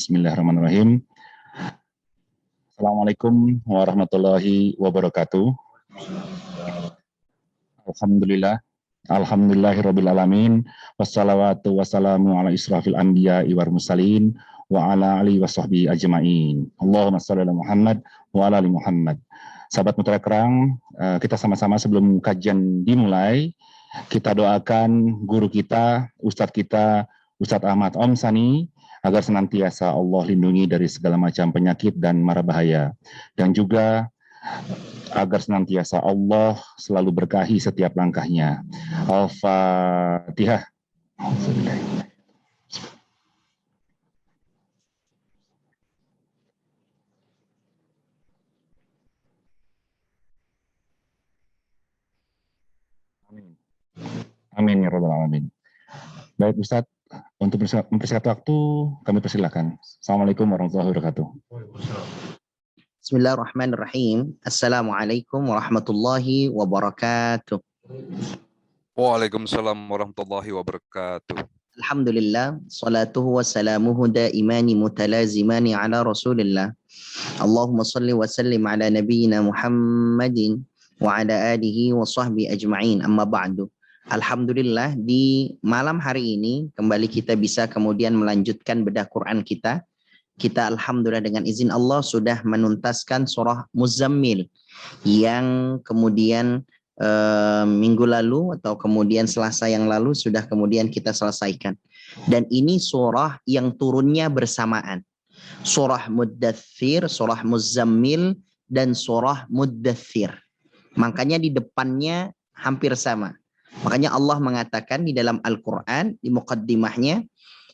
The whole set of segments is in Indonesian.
Bismillahirrahmanirrahim. Assalamualaikum warahmatullahi wabarakatuh. Alhamdulillah. Alhamdulillahirrabbilalamin. Wassalawatu wassalamu ala israfil anbiya wal mursalin wa ala alihi wasahbihi ajma'in. Allahumma shalli ala Muhammad wa ala ali Muhammad. Sahabat Mutiara Kerang, kita sama-sama sebelum kajian dimulai, kita doakan guru kita, Ustadz Ahmad Om Sani, agar senantiasa Allah lindungi dari segala macam penyakit dan mara bahaya. Dan juga agar senantiasa Allah selalu berkahi setiap langkahnya. Al-Fatihah. Amin. Amin ya rabbal alamin. Baik Ustadz, untuk mempersingkat waktu, kami persilakan. Assalamualaikum warahmatullahi wabarakatuh. Bismillahirrahmanirrahim. Assalamualaikum warahmatullahi wabarakatuh. Waalaikumsalam warahmatullahi wabarakatuh. Alhamdulillah, salatuhu wassalamuhu daimani mutalazimani ala rasulillah. Allahumma salli wa sallim ala nabiyyina Muhammadin wa ala alihi wa sahbihi ajma'in, amma ba'du. Alhamdulillah, di malam hari ini kembali kita bisa kemudian melanjutkan bedah Quran kita. Kita alhamdulillah dengan izin Allah sudah menuntaskan surah Muzammil yang kemudian minggu lalu atau kemudian Selasa yang lalu sudah kemudian kita selesaikan. Dan ini surah yang turunnya bersamaan. Surah Muddathir, surah Muzammil, dan surah Muddathir. Makanya di depannya hampir sama. Makanya Allah mengatakan di dalam Al-Quran, di muqaddimahnya,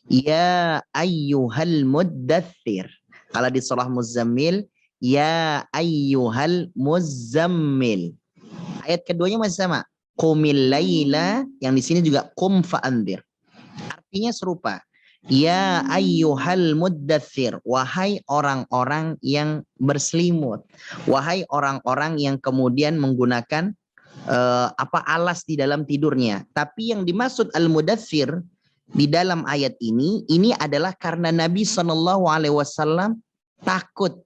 Ya ayyuhal muddathir. Kalau di surah Muzammil, Ya ayyuhal muzammil. Ayat keduanya masih sama. Qumil layla, yang di sini juga qum fa'andir. Artinya serupa. Ya ayyuhal muddathir. Wahai orang-orang yang berselimut. Wahai orang-orang yang kemudian menggunakan alas di dalam tidurnya. Tapi yang dimaksud al-mudaththir di dalam ayat ini adalah karena Nabi SAW takut.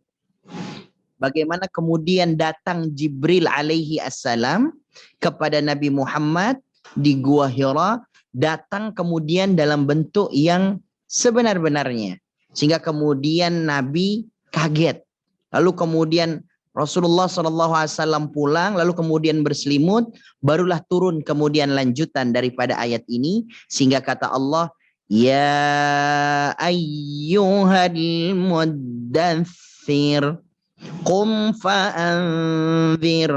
Bagaimana kemudian datang Jibril alaihi assalam kepada Nabi Muhammad di Gua Hira, datang kemudian dalam bentuk yang sebenar-benarnya. Sehingga kemudian Nabi kaget. Lalu kemudian Rasulullah SAW pulang, lalu kemudian berselimut, barulah turun kemudian lanjutan daripada ayat ini, sehingga kata Allah, Ya ayyuhal muddaththir, qum fa'anzir,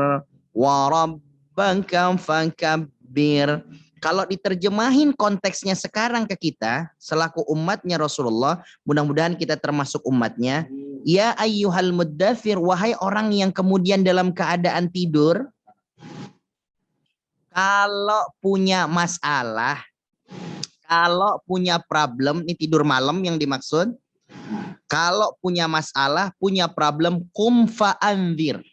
wa rabbaka fakabbir. Kalau diterjemahin konteksnya sekarang ke kita, selaku umatnya Rasulullah, mudah-mudahan kita termasuk umatnya, Ya ayyuhal muddathir, wahai orang yang kemudian dalam keadaan tidur, kalau punya masalah, kalau punya problem, ini tidur malam yang dimaksud, kalau punya masalah, punya problem, kum fa'anzir.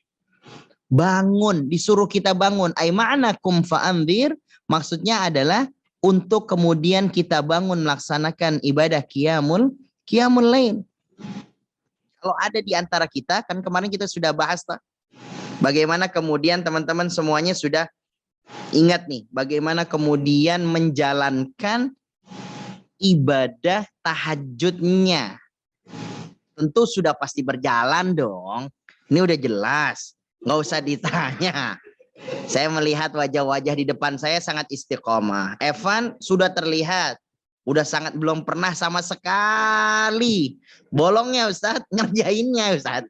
Bangun, disuruh kita bangun. Ay ma'na kum fa'anzir, maksudnya adalah untuk kemudian kita bangun melaksanakan ibadah qiyamul lail. Kalau ada di antara kita, kan kemarin kita sudah bahas bagaimana kemudian teman-teman semuanya sudah ingat nih, bagaimana kemudian menjalankan ibadah tahajudnya. Tentu sudah pasti berjalan dong. Ini udah jelas, nggak usah ditanya. Saya melihat wajah-wajah di depan saya sangat istiqomah. Evan sudah terlihat, udah sangat belum pernah sama sekali bolongnya Ustadz, ngerjainnya Ustadz.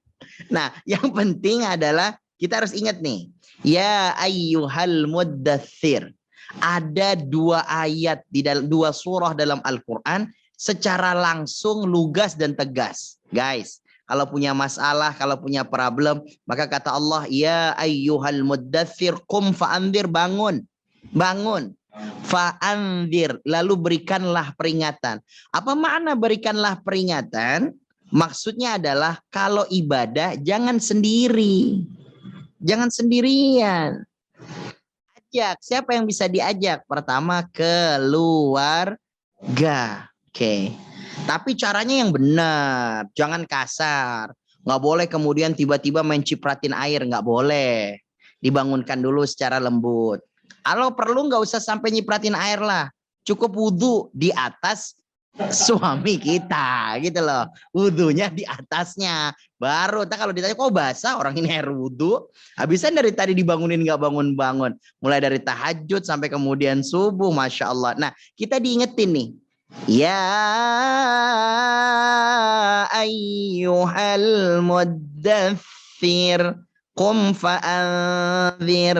Nah, yang penting adalah kita harus ingat nih, Ya ayyuhal muddaththir. Ada dua ayat di dalam dua surah dalam Al-Quran secara langsung lugas dan tegas. Guys, kalau punya masalah, kalau punya problem, maka kata Allah, Ya ayyuhal muddaththir, qum fa'anzir, bangun. Bangun. Fa'anzir, lalu berikanlah peringatan. Apa makna berikanlah peringatan? Maksudnya adalah kalau ibadah jangan sendiri. Jangan sendirian. Ajak. Siapa yang bisa diajak? Pertama, keluarga. Oke. Tapi caranya yang benar, jangan kasar. Nggak boleh kemudian tiba-tiba main cipratin air, nggak boleh. Dibangunkan dulu secara lembut. Kalau perlu nggak usah sampai nyipratin air lah. Cukup wudhu di atas suami kita gitu loh. Wudhunya di atasnya. Baru kalau ditanya kok basah orang ini air wudhu. Habisan dari tadi dibangunin nggak bangun-bangun. Mulai dari tahajud sampai kemudian subuh. Masya Allah. Nah kita diingetin nih. Ya ayyuhal muddathir qum fa'anzir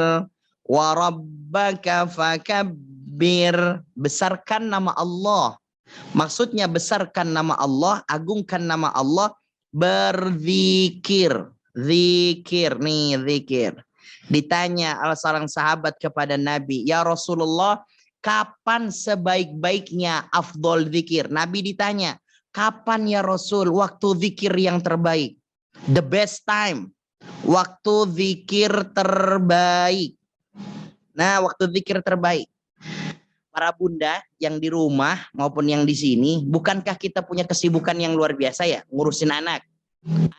wa rabbaka fakabbir. Besarkan nama Allah. Maksudnya besarkan nama Allah, agungkan nama Allah, berzikir. Zikir nih, zikir. Ditanya seorang sahabat kepada Nabi, "Ya Rasulullah, kapan sebaik-baiknya afdol zikir?" Nabi ditanya, "Kapan ya Rasul waktu zikir yang terbaik?" The best time. Waktu zikir terbaik. Nah, waktu zikir terbaik. Para bunda yang di rumah maupun yang di sini, bukankah kita punya kesibukan yang luar biasa ya? Ngurusin anak.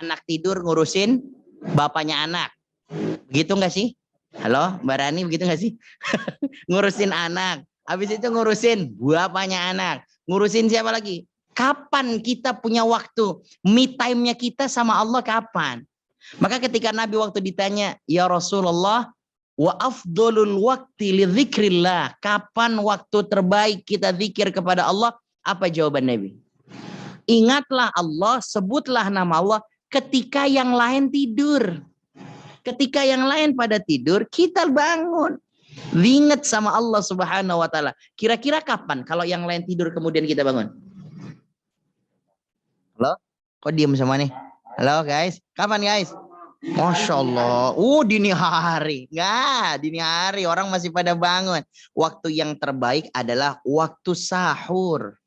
Anak tidur ngurusin bapaknya anak. Begitu nggak sih? Halo, Mbak Rani, begitu nggak sih? Ngurusin anak. Habis itu ngurusin bapaknya anak. Ngurusin siapa lagi? Kapan kita punya waktu? Me time-nya kita sama Allah kapan? Maka ketika Nabi waktu ditanya, "Ya Rasulullah, wa afdolul waqti li dzikrillah," kapan waktu terbaik kita zikir kepada Allah? Apa jawaban Nabi? Ingatlah Allah, sebutlah nama Allah ketika yang lain tidur. Ketika yang lain pada tidur, kita bangun. Ingat sama Allah Subhanahu wa taala. Kira-kira kapan kalau yang lain tidur kemudian kita bangun? Halo? Kok diem semua nih? Halo guys, kapan guys? Masya Allah, dini hari. Nggak, dini hari orang masih pada bangun. Waktu yang terbaik adalah waktu sahur.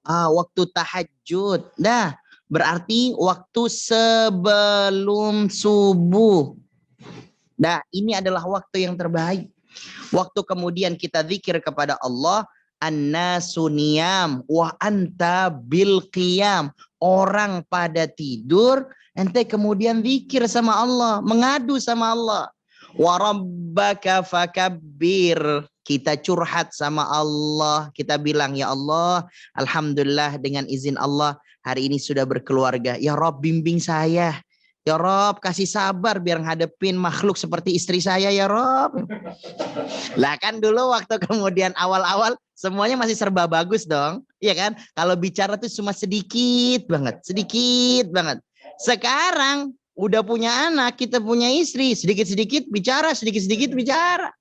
Waktu tahajud. Nah, berarti waktu sebelum subuh. Nah, ini adalah waktu yang terbaik. Waktu kemudian kita zikir kepada Allah, "An-nasu niyam wa anta bil qiyam." Orang pada tidur, ente kemudian zikir sama Allah, mengadu sama Allah. Wa rabbaka fakabbir. Kita curhat sama Allah, kita bilang, "Ya Allah, alhamdulillah dengan izin Allah hari ini sudah berkeluarga. Ya Rob, bimbing saya. Ya Rob, kasih sabar biar ngadepin makhluk seperti istri saya ya Rob." Lah kan dulu waktu kemudian awal-awal semuanya masih serba bagus dong. Iya kan? Kalau bicara tuh cuma sedikit banget. Sekarang udah punya anak, kita punya istri, sedikit-sedikit bicara, sedikit-sedikit bicara.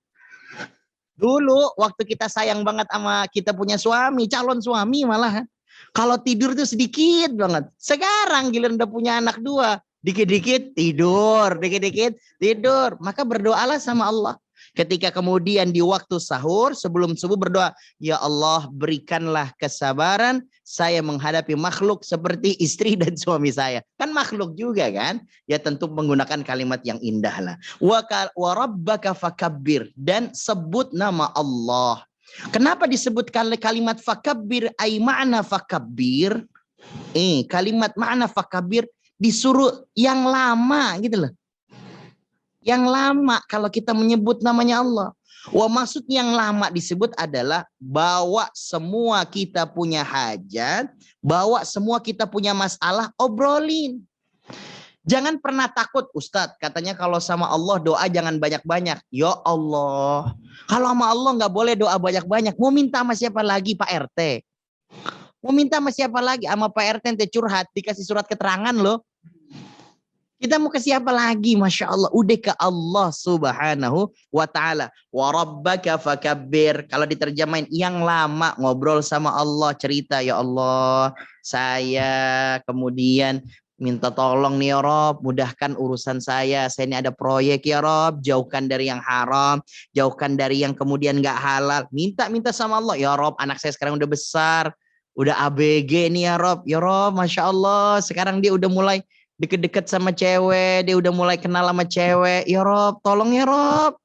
Dulu waktu kita sayang banget sama kita punya suami, calon suami malah. Kalau tidur tuh sedikit banget. Sekarang giliran udah punya anak dua, dikit-dikit tidur, dikit-dikit tidur. Maka berdoalah sama Allah. Ketika kemudian di waktu sahur sebelum subuh berdoa, "Ya Allah, berikanlah kesabaran saya menghadapi makhluk seperti istri dan suami saya." Kan makhluk juga kan? Ya tentu menggunakan kalimat yang indah lah. Wa rabbaka fakabbir, dan sebut nama Allah. Kenapa disebut kalimat fakabbir? Ai ma'na fakabbir. Kalimat ma'na fakabbir disuruh yang lama gitu loh. Yang lama kalau kita menyebut namanya Allah. Maksud yang lama disebut adalah bawa semua kita punya hajat, bawa semua kita punya masalah, obrolin. Jangan pernah takut, Ustadz, katanya kalau sama Allah doa jangan banyak-banyak. Ya Allah, kalau sama Allah nggak boleh doa banyak-banyak. Mau minta sama siapa lagi, Pak RT? Mau minta sama siapa lagi? Sama Pak RT ente curhat, dikasih surat keterangan loh. Kita mau ke siapa lagi? Masya Allah. Udah ke Allah Subhanahu wa ta'ala. Wa rabbaka fakabbir. Kalau diterjemahin yang lama ngobrol sama Allah, cerita, "Ya Allah, saya kemudian minta tolong nih ya Rob, mudahkan urusan saya. Saya ini ada proyek ya Rob, jauhkan dari yang haram, jauhkan dari yang kemudian gak halal." Minta sama Allah. "Ya Rob, anak saya sekarang udah besar, udah ABG nih ya Rob. Ya Rob, Masya Allah, sekarang dia udah mulai deket-deket sama cewek, dia udah mulai kenal sama cewek. Ya Rob, tolong ya Rob,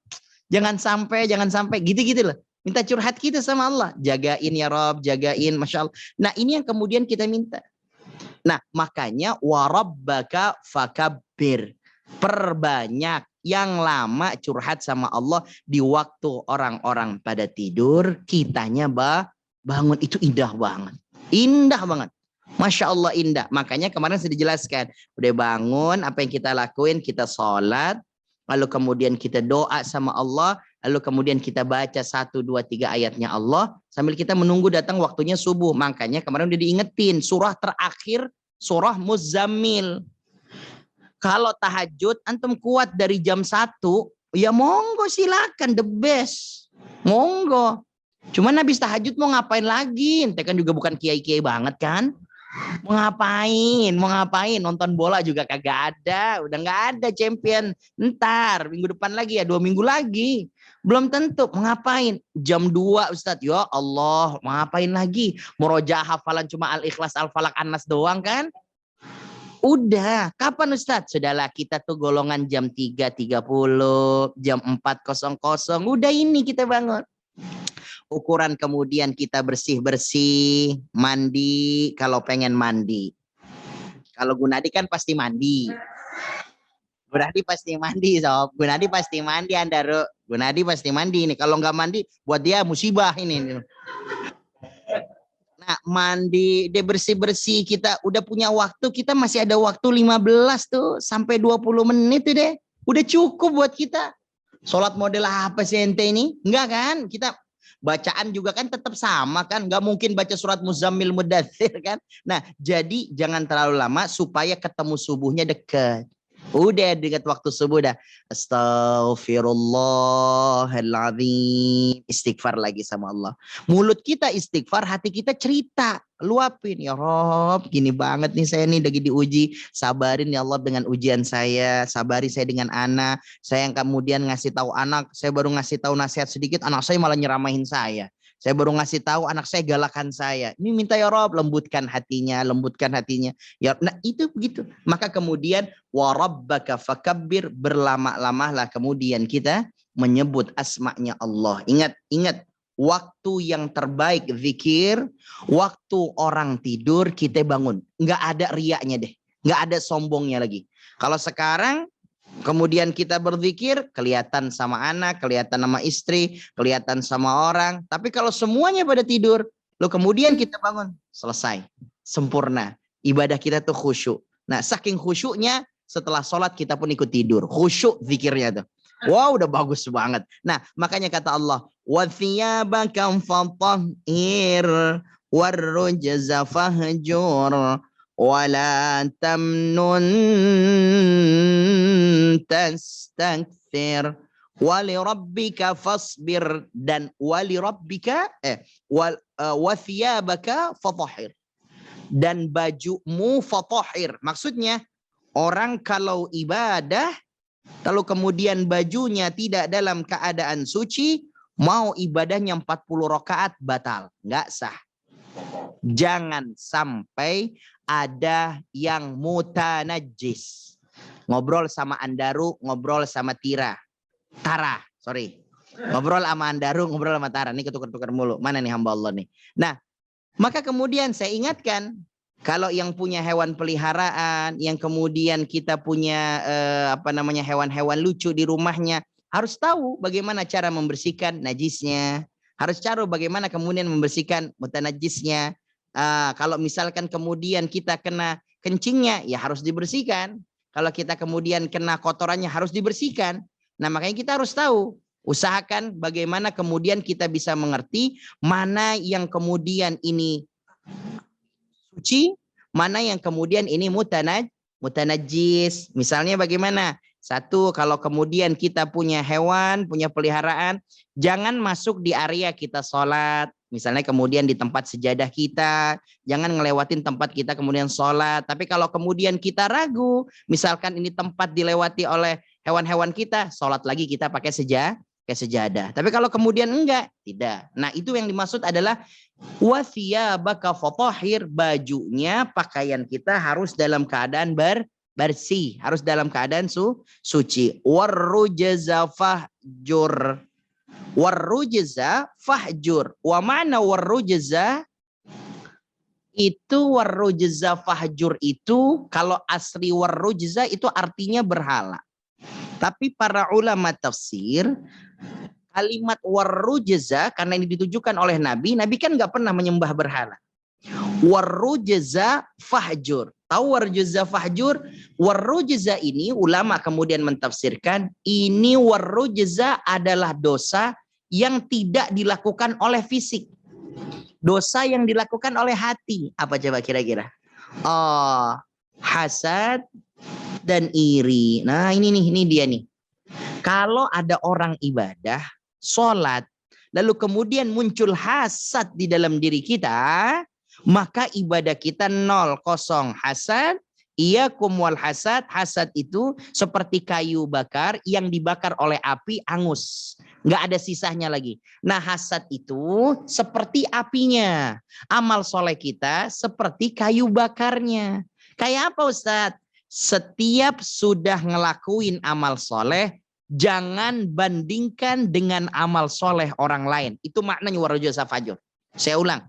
jangan sampai gitu-gitu loh." Minta curhat kita sama Allah. Jagain ya Rob, jagain, Masya Allah. Nah ini yang kemudian kita minta. Nah makanya warabbaka fakabbir. Perbanyak yang lama curhat sama Allah di waktu orang-orang pada tidur, kitanya bangun. Itu indah banget. Indah banget. Masya Allah indah. Makanya kemarin sudah dijelaskan. Udah bangun, apa yang kita lakuin? Kita sholat. Lalu kemudian kita doa sama Allah. Lalu kemudian kita baca 1, 2, 3 ayatnya Allah. Sambil kita menunggu datang waktunya subuh. Makanya kemarin udah diingetin. Surah terakhir, surah Muzammil. Kalau tahajud, antum kuat dari jam 1. Ya monggo silakan, the best. Monggo. Cuman habis tahajud mau ngapain lagi? Ente kan juga bukan kiai-kiai banget kan? Mau ngapain, nonton bola juga kagak ada, udah nggak ada champion, ntar minggu depan lagi ya, 2 minggu lagi, belum tentu. Mau ngapain? Jam 2 Ustadz, ya Allah, mau ngapain lagi? Murojaah hafalan cuma Al-Ikhlas, Al-Falaq, An-Nas doang kan? Udah, kapan Ustadz? Sudahlah, kita tuh golongan jam 3.30, jam 4.00, udah ini kita bangun. Ukuran kemudian kita bersih-bersih, mandi kalau pengen mandi. Kalau Gunadi kan pasti mandi. Gunadi pasti mandi, Sob. Gunadi pasti mandi, Andaro. Gunadi pasti mandi ini. Kalau nggak mandi, buat dia musibah ini. Nah, mandi, dia bersih-bersih, kita udah punya waktu, kita masih ada waktu 15 tuh sampai 20 menit tuh deh. Udah cukup buat kita. Sholat model apa sih ente ini? Enggak kan? Kita bacaan juga kan tetap sama kan, nggak mungkin baca surat Muzammil Mudaththir kan. Nah jadi jangan terlalu lama supaya ketemu subuhnya dekat. Udah dekat waktu subuh dah, Astaghfirullahaladzim, istighfar lagi sama Allah. Mulut kita istighfar, hati kita cerita, luapin, ya Rob gini banget nih saya nih lagi diuji, sabarin ya Allah dengan ujian saya, sabari saya dengan anak saya yang kemudian ngasih tahu anak, saya baru ngasih tahu nasihat sedikit, anak saya malah nyeramahin saya baru ngasih tahu anak saya galakan saya. Ini minta ya Rob, lembutkan hatinya. Ya, nah itu begitu. Maka kemudian warabbaka fakabbir, berlama-lamalah kemudian kita menyebut asma'nya Allah. Ingat waktu yang terbaik zikir, waktu orang tidur kita bangun. Nggak ada riaknya deh. Nggak ada sombongnya lagi. Kalau sekarang kemudian kita berzikir, kelihatan sama anak, kelihatan sama istri, kelihatan sama orang. Tapi kalau semuanya pada tidur, lalu kemudian kita bangun, selesai, sempurna. Ibadah kita tuh khusyuk. Nah, saking khusyuknya, setelah sholat kita pun ikut tidur. Khusyuk zikirnya tuh. Wow, udah bagus banget. Nah, makanya kata Allah, وَثِيَابَكَ فَطَهِّرْ وَالرُّجْزَ فَهْجُرْ وَلَا تَمْنُنْ تَسْتَكْثِرْ وَلِرَبِّكَ فَاصْبِرْ dan وَلِرَبِّكَ وَثِيَابَكَ فَطَهِّرْ dan bajumu fatahir. Maksudnya orang kalau ibadah, kalau kemudian bajunya tidak dalam keadaan suci, mau ibadahnya 40 rakaat batal, nggak sah. Jangan sampai ada yang mutanajis. Ngobrol sama Andaru, ngobrol sama Tara, sorry. Ngobrol sama Andaru, ngobrol sama Tara. Ini ketukar-tukar mulu. Mana nih hamba Allah nih? Nah, maka kemudian saya ingatkan, kalau yang punya hewan peliharaan, yang kemudian kita punya hewan-hewan lucu di rumahnya, harus tahu bagaimana cara membersihkan najisnya. Harus tahu bagaimana kemudian membersihkan mutanajisnya. Kalau misalkan kemudian kita kena kencingnya, ya harus dibersihkan. Kalau kita kemudian kena kotorannya, harus dibersihkan. Nah, makanya kita harus tahu. Usahakan bagaimana kemudian kita bisa mengerti mana yang kemudian ini suci, mana yang kemudian ini mutanajis. Misalnya bagaimana? Satu, kalau kemudian kita punya hewan, punya peliharaan, jangan masuk di area kita sholat. Misalnya kemudian di tempat sejadah kita, jangan ngelewatin tempat kita kemudian sholat. Tapi kalau kemudian kita ragu, misalkan ini tempat dilewati oleh hewan-hewan kita, sholat lagi kita pakai sejadah. Tapi kalau kemudian enggak, tidak. Nah itu yang dimaksud adalah wathiyabaka fatahhir, bajunya, pakaian kita harus dalam keadaan bersih, harus dalam keadaan suci. Warrujza fahjur, Warrujza fahjur. Wa ma'na warrujza itu warrujza fahjur itu kalau asli warrujza itu artinya berhala. Tapi para ulama tafsir kalimat warrujza karena ini ditujukan oleh Nabi, Nabi kan nggak pernah menyembah berhala. Warrujza fahjur. Tahu warrujza fahjur? Warrujza ini ulama kemudian mentafsirkan ini warrujza adalah dosa yang tidak dilakukan oleh fisik. Dosa yang dilakukan oleh hati. Apa coba kira-kira? Oh, hasad dan iri. Nah, ini dia nih. Kalau ada orang ibadah, sholat, lalu kemudian muncul hasad di dalam diri kita, maka ibadah kita 0, kosong. Hasad, iyakum wal hasad. Hasad itu seperti kayu bakar yang dibakar oleh api angus. Nggak ada sisanya lagi. Nah, hasad itu seperti apinya. Amal soleh kita seperti kayu bakarnya. Kayak apa Ustadz? Setiap sudah ngelakuin amal soleh, jangan bandingkan dengan amal soleh orang lain. Itu maknanya warrujza fahjur. Saya ulang.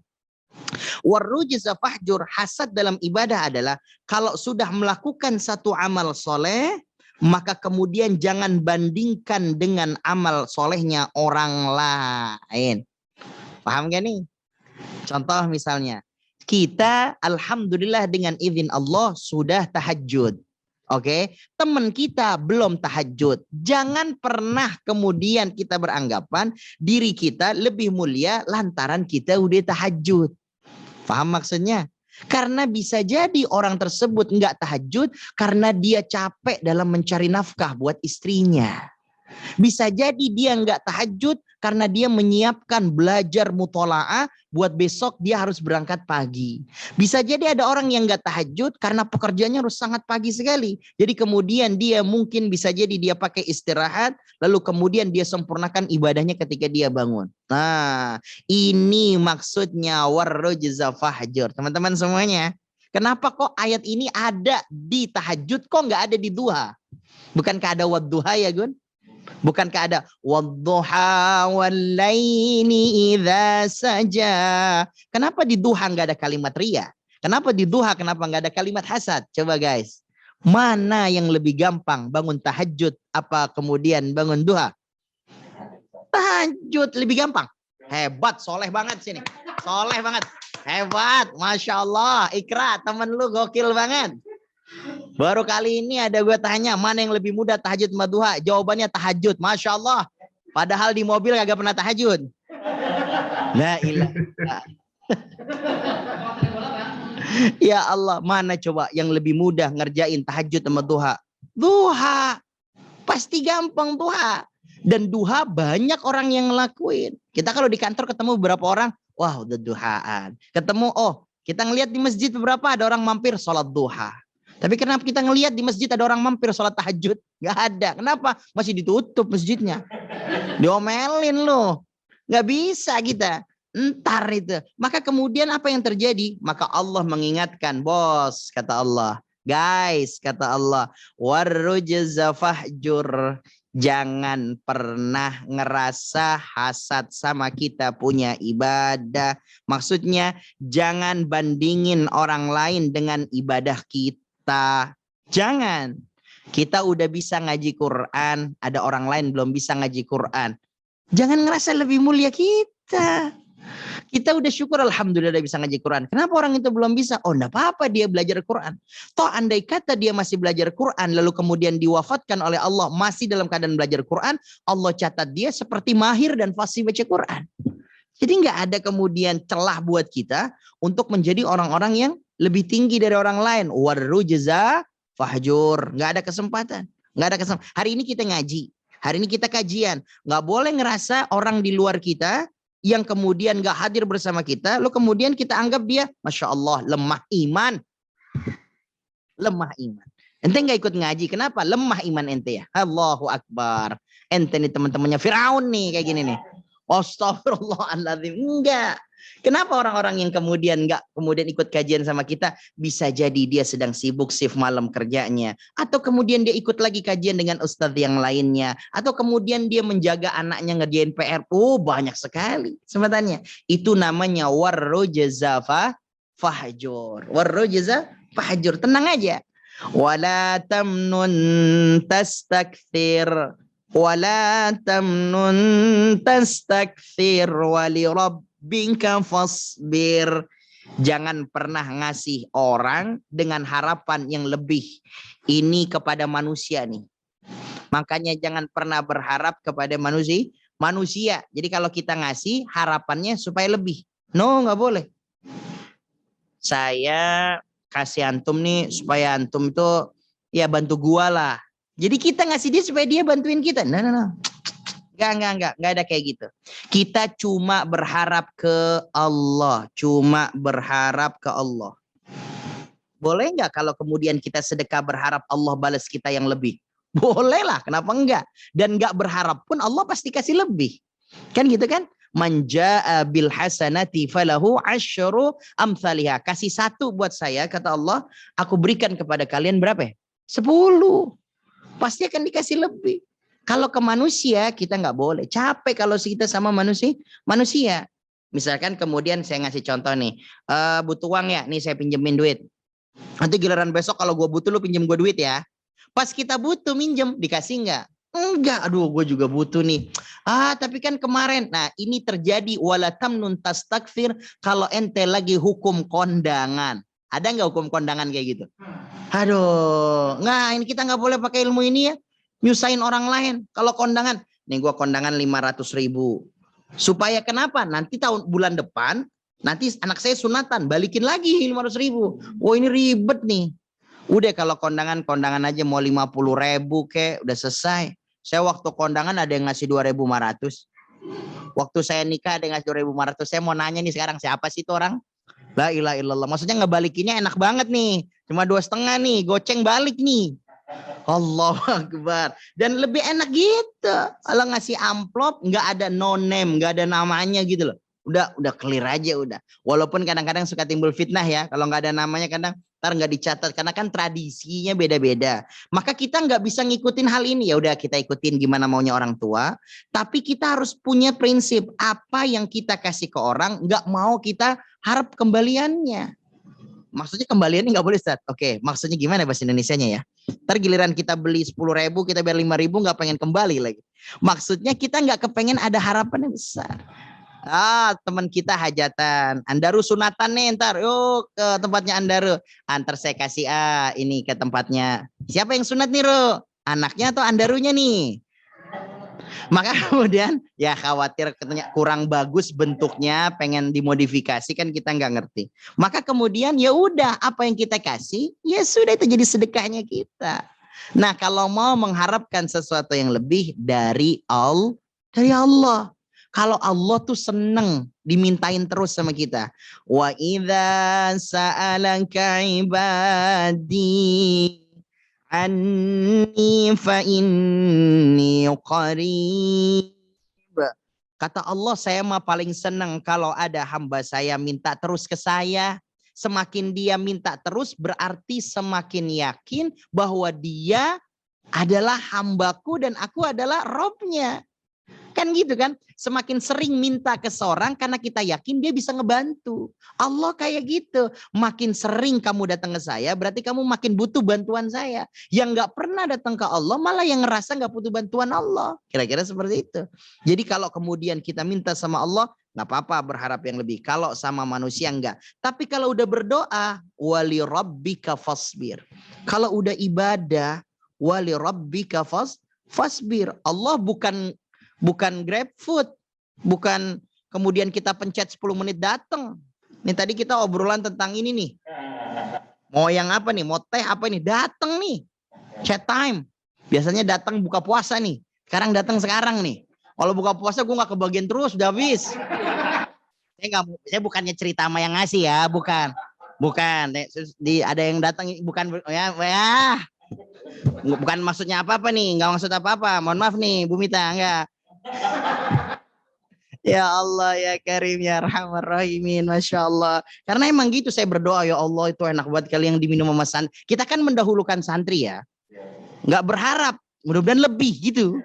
Warrujza fahjur, hasad dalam ibadah adalah kalau sudah melakukan satu amal soleh, maka kemudian jangan bandingkan dengan amal solehnya orang lain. Paham gak nih? Contoh misalnya, kita alhamdulillah dengan izin Allah sudah tahajud. Oke, teman kita belum tahajud. Jangan pernah kemudian kita beranggapan diri kita lebih mulia lantaran kita udah tahajud. Paham maksudnya? Karena bisa jadi orang tersebut nggak tahajud karena dia capek dalam mencari nafkah buat istrinya. Bisa jadi dia nggak tahajud karena dia menyiapkan belajar mutola'ah buat besok dia harus berangkat pagi. Bisa jadi ada orang yang nggak tahajud karena pekerjaannya harus sangat pagi sekali. Jadi kemudian dia mungkin bisa jadi dia pakai istirahat, lalu kemudian dia sempurnakan ibadahnya ketika dia bangun. Nah, ini maksudnya warrujza fahjur. Teman-teman semuanya, kenapa kok ayat ini ada di tahajud, kok nggak ada di duha? Bukankah ada wadduha ya Gun? Bukankah ada wadduha wallaili idza saja? Kenapa di duha nggak ada kalimat ria? Kenapa di duha kenapa nggak ada kalimat hasad? Coba guys, mana yang lebih gampang, bangun tahajud apa kemudian bangun duha? Tahajud lebih gampang. Hebat, soleh banget sini. Soleh banget. Hebat, Masya Allah. Ikra, temen lu gokil banget. Baru kali ini ada gue tanya, mana yang lebih mudah tahajud sama duha? Jawabannya tahajud, Masya Allah. Padahal di mobil kagak pernah tahajud. La ilaha. Ya Allah, mana coba yang lebih mudah ngerjain tahajud sama duha? Duha. Pasti gampang duha. Dan duha banyak orang yang ngelakuin. Kita kalau di kantor ketemu beberapa orang, wah udah duhaan. Ketemu, oh kita ngelihat di masjid beberapa ada orang mampir sholat duha. Tapi kenapa kita ngelihat di masjid ada orang mampir sholat tahajud? Gak ada. Kenapa? Masih ditutup masjidnya. Diomelin loh. Gak bisa kita. Entar itu. Maka kemudian apa yang terjadi? Maka Allah mengingatkan, bos, kata Allah. Guys, kata Allah. Warrujza fahjur. Jangan pernah ngerasa hasad sama kita punya ibadah. Maksudnya jangan bandingin orang lain dengan ibadah kita. Jangan. Kita udah bisa ngaji Quran, ada orang lain belum bisa ngaji Quran. Jangan ngerasa lebih mulia kita. Kita udah syukur alhamdulillah udah bisa ngaji Quran. Kenapa orang itu belum bisa? Oh enggak apa-apa dia belajar Quran. Toh andai kata dia masih belajar Quran lalu kemudian diwafatkan oleh Allah masih dalam keadaan belajar Quran, Allah catat dia seperti mahir dan fasih baca Quran. Jadi nggak ada kemudian celah buat kita untuk menjadi orang-orang yang lebih tinggi dari orang lain. Warrujza fahjur. Nggak ada kesempatan. Nggak ada kesempatan. Hari ini kita ngaji. Hari ini kita kajian. Nggak boleh ngerasa orang di luar kita yang kemudian nggak hadir bersama kita, lalu kemudian kita anggap dia, Masya Allah, lemah iman. Lemah iman. Ente nggak ikut ngaji. Kenapa? Lemah iman ente ya. Allahu Akbar. Ente nih teman-temannya Firaun nih kayak gini nih. Astagfirullahaladzim. Enggak. Kenapa orang-orang yang kemudian nggak kemudian ikut kajian sama kita? Bisa jadi dia sedang sibuk shift malam kerjanya. Atau kemudian dia ikut lagi kajian dengan ustadz yang lainnya. Atau kemudian dia menjaga anaknya ngerjain PR. Oh banyak sekali sebenarnya. Itu namanya warrojaza fahjur. Warrojaza fahjur. Tenang aja. Wala tamnun tastakthir. Wala tamnun tastakthir wali rabbika fasbir. Jangan pernah ngasih orang dengan harapan yang lebih. Ini kepada manusia nih. Makanya jangan pernah berharap kepada manusia. Jadi kalau kita ngasih harapannya supaya lebih. No, nggak boleh. Saya kasih antum nih supaya antum itu ya bantu gua lah. Jadi kita ngasih dia supaya dia bantuin kita. Nah. Enggak ada kayak gitu. Kita cuma berharap ke Allah. Cuma berharap ke Allah. Boleh nggak kalau kemudian kita sedekah berharap Allah balas kita yang lebih? Boleh lah, kenapa enggak? Dan nggak berharap pun Allah pasti kasih lebih. Kan gitu kan? Manja'a bil hasanati falahu asyru amthaliha. Kasih satu buat saya, kata Allah, aku berikan kepada kalian berapa ya? 10. Pasti akan dikasih lebih. Kalau ke manusia kita nggak boleh. Capek kalau kita sama manusia. Misalkan kemudian saya ngasih contoh nih, butuh uang ya, nih saya pinjemin duit. Nanti giliran besok kalau gue butuh lu pinjem gue duit ya. Pas kita butuh minjem dikasih nggak? Enggak, aduh gue juga butuh nih. Tapi kan kemarin. Nah ini terjadi wala tamnun tastakfir kalau ente lagi hukum kondangan. Ada nggak hukum kondangan kayak gitu? Aduh, nggak, ini kita nggak boleh pakai ilmu ini ya. Nyusahin orang lain. Kalau kondangan, nih gue kondangan 500.000. Supaya kenapa? Nanti bulan depan, nanti anak saya sunatan, balikin lagi 500.000. Oh ini ribet nih. Udah kalau kondangan aja mau 50.000 kek, udah selesai. Saya waktu kondangan ada yang ngasih 2.500. Waktu saya nikah ada yang ngasih 2.500. Saya mau nanya nih sekarang, siapa sih itu orang? La ilaha illallah. Maksudnya ngebalikinnya enak banget nih. Cuma 2,5 nih, goceng balik nih. Allahu Akbar. Dan lebih enak gitu. Kalau ngasih amplop nggak ada no name, nggak ada namanya gitu loh. Udah clear aja udah. Walaupun kadang-kadang suka timbul fitnah ya. Kalau nggak ada namanya kadang ntar nggak dicatat karena kan tradisinya beda-beda. Maka kita nggak bisa ngikutin hal ini. Ya udah kita ikutin gimana maunya orang tua. Tapi kita harus punya prinsip apa yang kita kasih ke orang nggak mau kita harap kembaliannya. Maksudnya kembaliannya nggak boleh Ustaz. Oke, maksudnya gimana bahasa Indonesianya ya? Ntar giliran kita beli 10.000, kita bayar 5.000 nggak pengen kembali lagi. Maksudnya kita nggak kepengen ada harapan yang besar. Teman kita hajatan, Andaru sunatan nih ntar, yuk ke tempatnya Andaru. Antar saya kasih ini ke tempatnya. Siapa yang sunat nih Ru? Anaknya atau Andarunya nih? Maka kemudian ya khawatir katanya kurang bagus bentuknya, pengen dimodifikasi kan kita nggak ngerti. Maka kemudian ya udah apa yang kita kasih ya sudah itu jadi sedekahnya kita. Nah kalau mau mengharapkan sesuatu yang lebih dari Allah. Kalau Allah tuh seneng dimintain terus sama kita. Wa idza sa'alaka ibadi anni fa inni qarib. Kata Allah, saya mah paling senang kalau ada hamba saya minta terus ke saya. Semakin dia minta terus berarti semakin yakin bahwa dia adalah hambaku dan aku adalah Robnya. Kan gitu kan? Semakin sering minta ke seorang karena kita yakin dia bisa ngebantu. Allah kayak gitu. Makin sering kamu datang ke saya berarti kamu makin butuh bantuan saya. Yang nggak pernah datang ke Allah malah yang ngerasa nggak butuh bantuan Allah. Kira-kira seperti itu. Jadi kalau kemudian kita minta sama Allah nggak apa-apa berharap yang lebih. Kalau sama manusia enggak. Tapi kalau udah berdoa wali rabbika fasbir. Kalau udah ibadah wali rabbika fasbir. Allah bukan GrabFood, bukan kemudian kita pencet 10 menit datang. Nih tadi kita obrolan tentang ini nih. Mau yang apa nih? Mau teh apa nih? Datang nih. Chat time. Biasanya datang buka puasa nih. Sekarang datang sekarang nih. Kalau buka puasa gue nggak kebagian terus, udah habis. Saya bukannya cerita sama yang ngasih ya, bukan. Ada yang datang bukan ya. Bukan maksudnya apa-apa nih, nggak maksud apa-apa. Mohon maaf nih, Bu Mita, enggak. Ya Allah ya Karim ya Arhamar Rahimin, Masya Allah. Karena emang gitu saya berdoa, ya Allah itu enak buat kalian yang diminum sama santri. Kita kan mendahulukan santri ya, nggak berharap mudah-mudahan lebih gitu.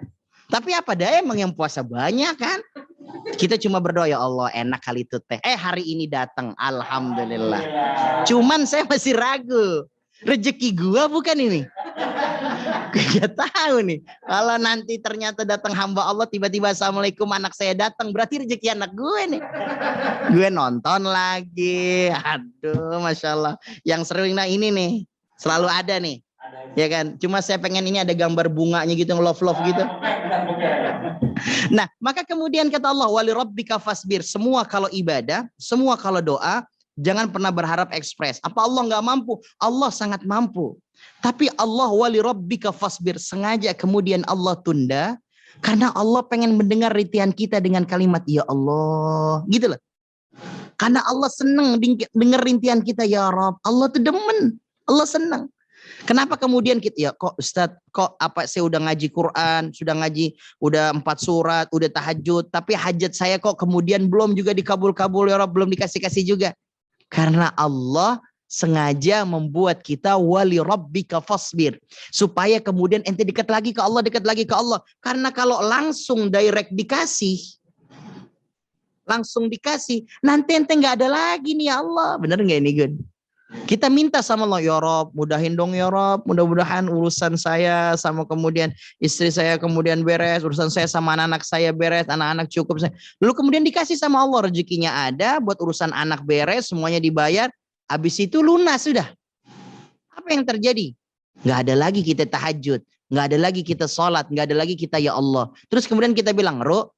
Tapi apa daya emang yang puasa banyak kan. Kita cuma berdoa, ya Allah enak kali itu teh. Hari ini datang, alhamdulillah. Cuman saya masih ragu, rezeki gua bukan ini. Gak tahu nih. Kalau nanti ternyata datang hamba Allah tiba-tiba assalamualaikum anak saya datang, berarti rezeki anak gue nih. Gue nonton lagi. Aduh, masya Allah. Yang sering nah ini nih selalu ada nih. Ya kan. Cuma saya pengen ini ada gambar bunganya gitu, love gitu. Nah, maka kemudian kata Allah, wali rabbika fasbir. Semua kalau ibadah, semua kalau doa, jangan pernah berharap ekspres. Apa Allah nggak mampu? Allah sangat mampu. Tapi Allah wali rabbika fasbir, sengaja kemudian Allah tunda karena Allah pengen mendengar rintihan kita dengan kalimat ya Allah, gitu loh. Karena Allah senang dengar rintihan kita ya Rabb. Allah tuh demen, Allah senang. Kenapa kemudian kita ya kok Ustadz kok apa saya udah ngaji Quran, sudah ngaji udah 4 surat, udah tahajud, tapi hajat saya kok kemudian belum juga dikabul-kabul ya Rabb, belum dikasih-kasih juga. Karena Allah sengaja membuat kita wali rabbika fasbir supaya kemudian ente dekat lagi ke Allah, dekat lagi ke Allah. Karena kalau langsung direct dikasih, langsung dikasih, nanti ente nggak ada lagi nih ya Allah. Bener nggak ini Gun? Kita minta sama Allah, ya Rob, mudahin dong ya Rob, mudah-mudahan urusan saya sama kemudian istri saya kemudian beres, urusan saya sama anak-anak saya beres, anak-anak cukup saya. Lalu kemudian dikasih sama Allah, rezekinya ada, buat urusan anak beres, semuanya dibayar, habis itu lunas sudah. Apa yang terjadi? Nggak ada lagi kita tahajud, nggak ada lagi kita sholat, nggak ada lagi kita ya Allah. Terus kemudian kita bilang, Ro,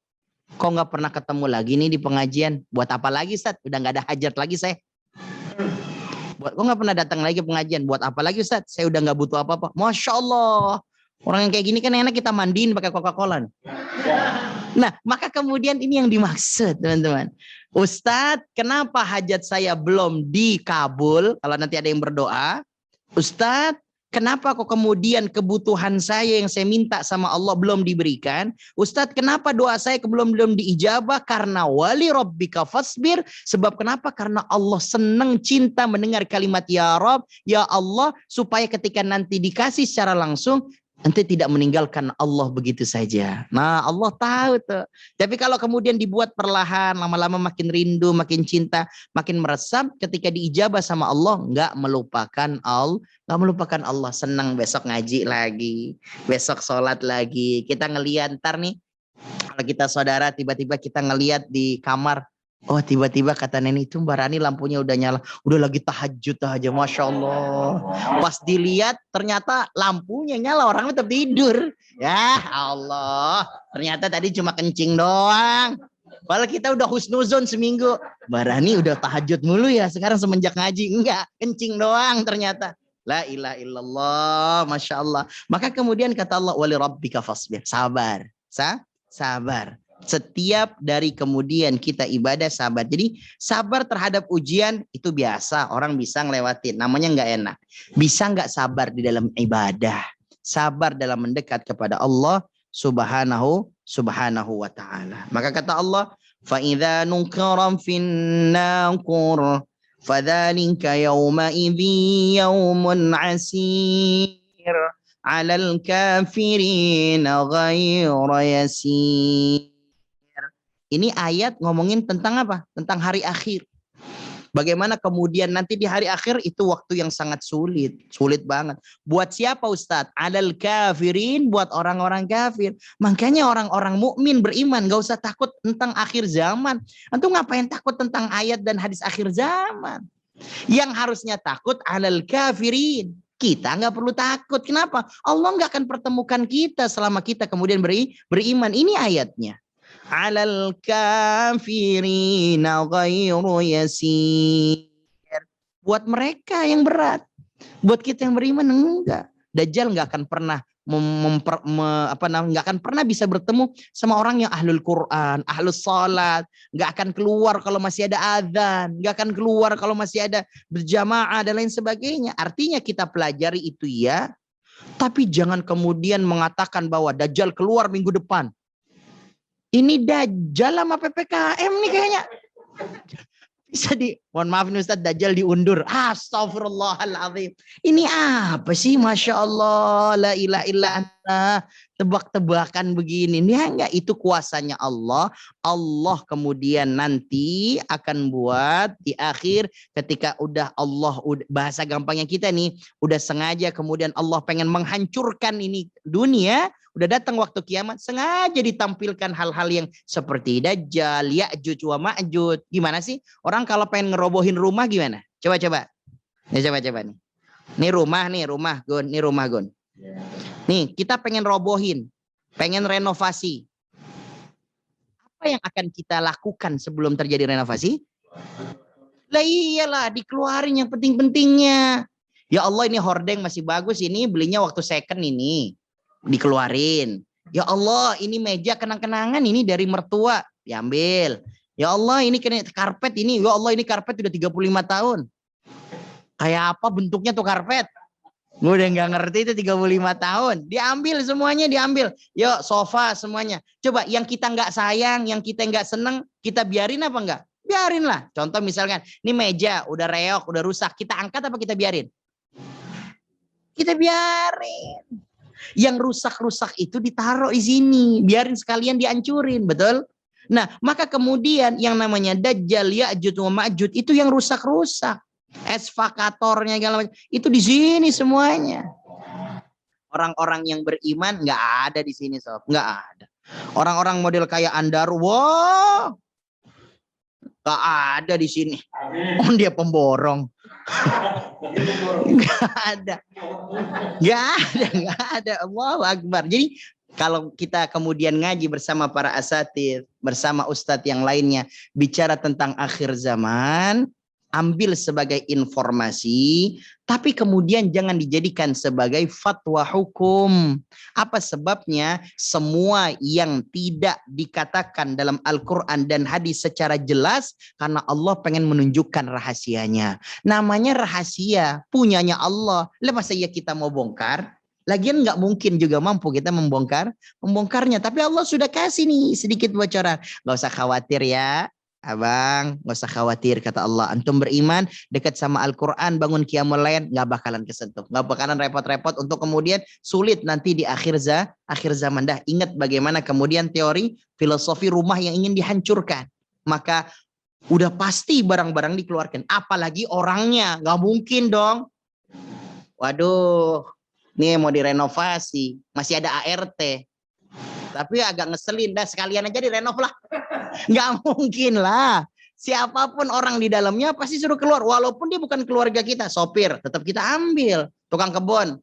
kok nggak pernah ketemu lagi nih di pengajian? Buat apa lagi, Ustaz? Udah nggak ada hajat lagi saya. Buat kok nggak pernah datang lagi pengajian? Buat apa lagi Ustaz? Saya udah nggak butuh apa-apa. Masya Allah. Orang yang kayak gini kan enak kita mandiin pakai Coca-Cola. Nah, maka kemudian ini yang dimaksud teman-teman. Ustadz, kenapa hajat saya belum dikabul? Kalau nanti ada yang berdoa, Ustadz, kenapa kok kemudian kebutuhan saya yang saya minta sama Allah belum diberikan? Ustadz, kenapa doa saya belum diijabah? Karena wali rabbika fasbir. Sebab kenapa? Karena Allah senang cinta mendengar kalimat ya Rabb, ya Allah, supaya ketika nanti dikasih secara langsung, nanti tidak meninggalkan Allah begitu saja. Nah, Allah tahu tuh. Tapi kalau kemudian dibuat perlahan, lama-lama makin rindu, makin cinta, makin meresap, ketika diijabah sama Allah, nggak melupakan Allah, senang besok ngaji lagi, besok sholat lagi. Kita ngeliat ntar nih, kalau kita saudara tiba-tiba kita ngeliat di kamar, oh tiba-tiba kata nenek itu Mbak Rani lampunya udah nyala, udah lagi tahajud aja, Masya Allah. Pas dilihat ternyata lampunya nyala, orang tetap tidur. Ya Allah, ternyata tadi cuma kencing doang. Padahal kita udah husnuzon seminggu. Mbak Rani udah tahajud mulu ya, sekarang semenjak ngaji. Enggak, kencing doang ternyata. La ilaha illallah, Masya Allah. Maka kemudian kata Allah, wali rabbika fasbir, sabar. Sabar. Setiap dari kemudian kita ibadah sabar. Jadi sabar terhadap ujian itu biasa, orang bisa ngelewatin, namanya nggak enak. Bisa nggak sabar di dalam ibadah, sabar dalam mendekat kepada Allah subhanahu wa ta'ala. Maka kata Allah, fa idza nuqira fin naqur fadzalika yawma idzi yawmun asir 'alal kafirina ghairu yasir. Ini ayat ngomongin tentang apa? Tentang hari akhir. Bagaimana kemudian nanti di hari akhir itu waktu yang sangat sulit. Sulit banget. Buat siapa Ustadz? Alal kafirin, buat orang-orang kafir. Makanya orang-orang mukmin beriman gak usah takut tentang akhir zaman. Antum ngapain takut tentang ayat dan hadis akhir zaman? Yang harusnya takut alal kafirin. Kita nggak perlu takut. Kenapa? Allah nggak akan pertemukan kita selama kita kemudian beriman. Ini ayatnya. Alal kafirina ghairu yasir. Buat mereka yang berat. Buat kita yang beriman enggak. Dajjal nggak akan pernah nggak akan pernah bisa bertemu sama orang yang ahlul Quran, ahlus salat, nggak akan keluar kalau masih ada azan, nggak akan keluar kalau masih ada berjamaah dan lain sebagainya. Artinya kita pelajari itu ya, tapi jangan kemudian mengatakan bahwa Dajjal keluar minggu depan. Ini Dajjal sama PPKM nih kayaknya. Bisa mohon maaf nih Ustadz, Dajjal diundur. Astagfirullahaladzim. Ini apa sih? Masya Allah. La ilaha illa anta. Tebak-tebakan begini. Ini enggak, itu kuasanya Allah. Allah kemudian nanti akan buat di akhir ketika udah Allah, bahasa gampangnya kita nih, udah sengaja kemudian Allah pengen menghancurkan ini dunia. Udah datang waktu kiamat, sengaja ditampilkan hal-hal yang seperti Dajjal, Ya'juj wa Ma'juj. Gimana sih? Orang kalau pengen ngerobohin rumah gimana? Coba-coba. Nih coba-coba nih. Ini rumah Gun, ini rumah Gun. Nih, kita pengen robohin, pengen renovasi. Apa yang akan kita lakukan sebelum terjadi renovasi? Lah iyalah, dikeluarin yang penting-pentingnya. Ya Allah, ini hordeng masih bagus, ini belinya waktu second ini. Dikeluarin. Ya Allah, ini meja kenang-kenangan ini dari mertua, diambil. Ya Allah, ini karpet ini. Ya Allah, ini karpet udah 35 tahun. Kayak apa bentuknya tuh karpet? Gue udah nggak ngerti itu 35 tahun. Diambil semuanya, diambil. Yuk, sofa semuanya. Coba yang kita nggak sayang, yang kita nggak seneng, kita biarin apa enggak? Biarin lah. Contoh misalkan, ini meja udah reok, udah rusak. Kita angkat apa kita biarin? Kita biarin. Yang rusak-rusak itu ditaruh di sini, biarin sekalian dihancurin, betul? Nah, maka kemudian yang namanya Dajjal, Ya'juj wa Ma'juj itu yang rusak-rusak, eskavatornya itu di sini semuanya. Orang-orang yang beriman nggak ada di sini, sob, nggak ada. Orang-orang model kayak Andarwo nggak ada di sini. Oh, dia pemborong. Nggak ada. Allahu Akbar. Jadi kalau kita kemudian ngaji bersama para asatidz, bersama ustadz yang lainnya, bicara tentang akhir zaman, ambil sebagai informasi, tapi kemudian jangan dijadikan sebagai fatwa hukum. Apa sebabnya? Semua yang tidak dikatakan dalam Al-Quran dan hadis secara jelas, karena Allah pengen menunjukkan rahasianya. Namanya rahasia, punyanya Allah. Lah masa ya kita mau bongkar? Lagian nggak mungkin juga mampu kita membongkarnya. Tapi Allah sudah kasih nih sedikit bocoran. Nggak usah khawatir ya. Abang, gak usah khawatir, kata Allah. Antum beriman, dekat sama Al-Quran, bangun qiyamul lail, gak bakalan kesentuh. Gak bakalan repot-repot untuk kemudian sulit nanti di akhir zaman. Dah ingat bagaimana kemudian teori filosofi rumah yang ingin dihancurkan. Maka udah pasti barang-barang dikeluarkan. Apalagi orangnya, gak mungkin dong. Waduh, nih mau direnovasi, masih ada ART. Tapi agak ngeselin, dah sekalian aja direnov lah. Nggak mungkin lah. Siapapun orang di dalamnya pasti suruh keluar. Walaupun dia bukan keluarga kita, sopir, tetap kita ambil. Tukang kebun.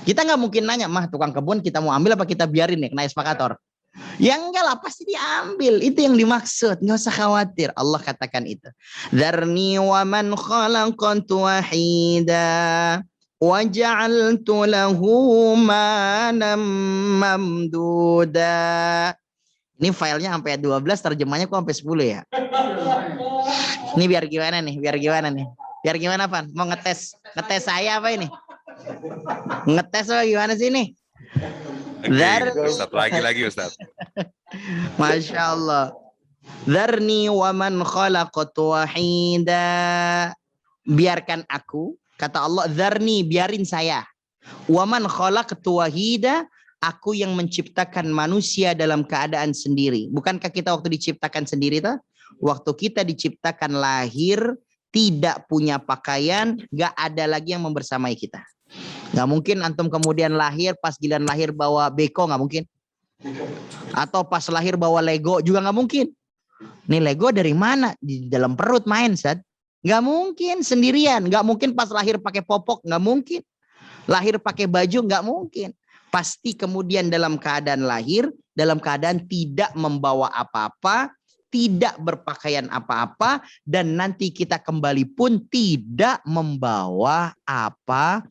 Kita nggak mungkin nanya, mah tukang kebun kita mau ambil apa kita biarin nih kena eskavator. Ya enggak lah, pasti diambil. Itu yang dimaksud. Nggak usah khawatir. Allah katakan itu. Dzarni wa man khalaqtu wahida. وَجَعَلْتُ لَهُ مَالًا مَمْدُودًا. Ini filenya sampai 12, terjemahnya kok sampai 10 ya. Ini biar gimana nih? Biar gimana, Van? Mau ngetes saya apa ini? Ngetes apa gimana sih ini? Ustaz, lagi Ustaz. Masya Allah. Dzarni wa man khalaqtu wahida. Biarkan aku, kata Allah, dzarni, biarin saya. Wa man khalaqtu wahida, aku yang menciptakan manusia dalam keadaan sendiri. Bukankah kita waktu diciptakan sendiri tuh? Waktu kita diciptakan lahir, tidak punya pakaian, gak ada lagi yang membersamai kita. Gak mungkin antum kemudian lahir, pas giliran lahir bawa beko, gak mungkin. Atau pas lahir bawa Lego juga gak mungkin. Nih Lego dari mana? Di dalam perut main, Sad. Gak mungkin sendirian, gak mungkin pas lahir pakai popok, gak mungkin. Lahir pakai baju, gak mungkin. Pasti kemudian dalam keadaan lahir, dalam keadaan tidak membawa apa-apa, tidak berpakaian apa-apa, dan nanti kita kembali pun tidak membawa apa-apa.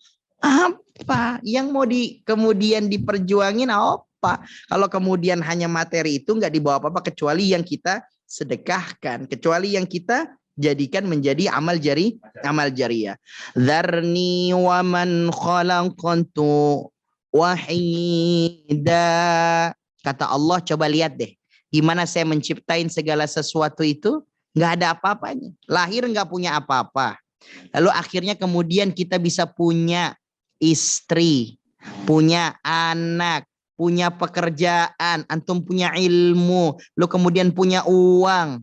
Yang mau kemudian diperjuangin apa? Kalau kemudian hanya materi itu nggak dibawa apa-apa, kecuali yang kita sedekahkan, kecuali yang kita jadikan menjadi amal jariyah. Dzarni wa man khalaqtu wahida. Kata Allah, coba lihat deh. Gimana saya menciptain segala sesuatu itu? Nggak ada apa-apanya. Lahir nggak punya apa-apa. Lalu akhirnya kemudian kita bisa punya istri, punya anak, punya pekerjaan, antum punya ilmu, lalu kemudian punya uang.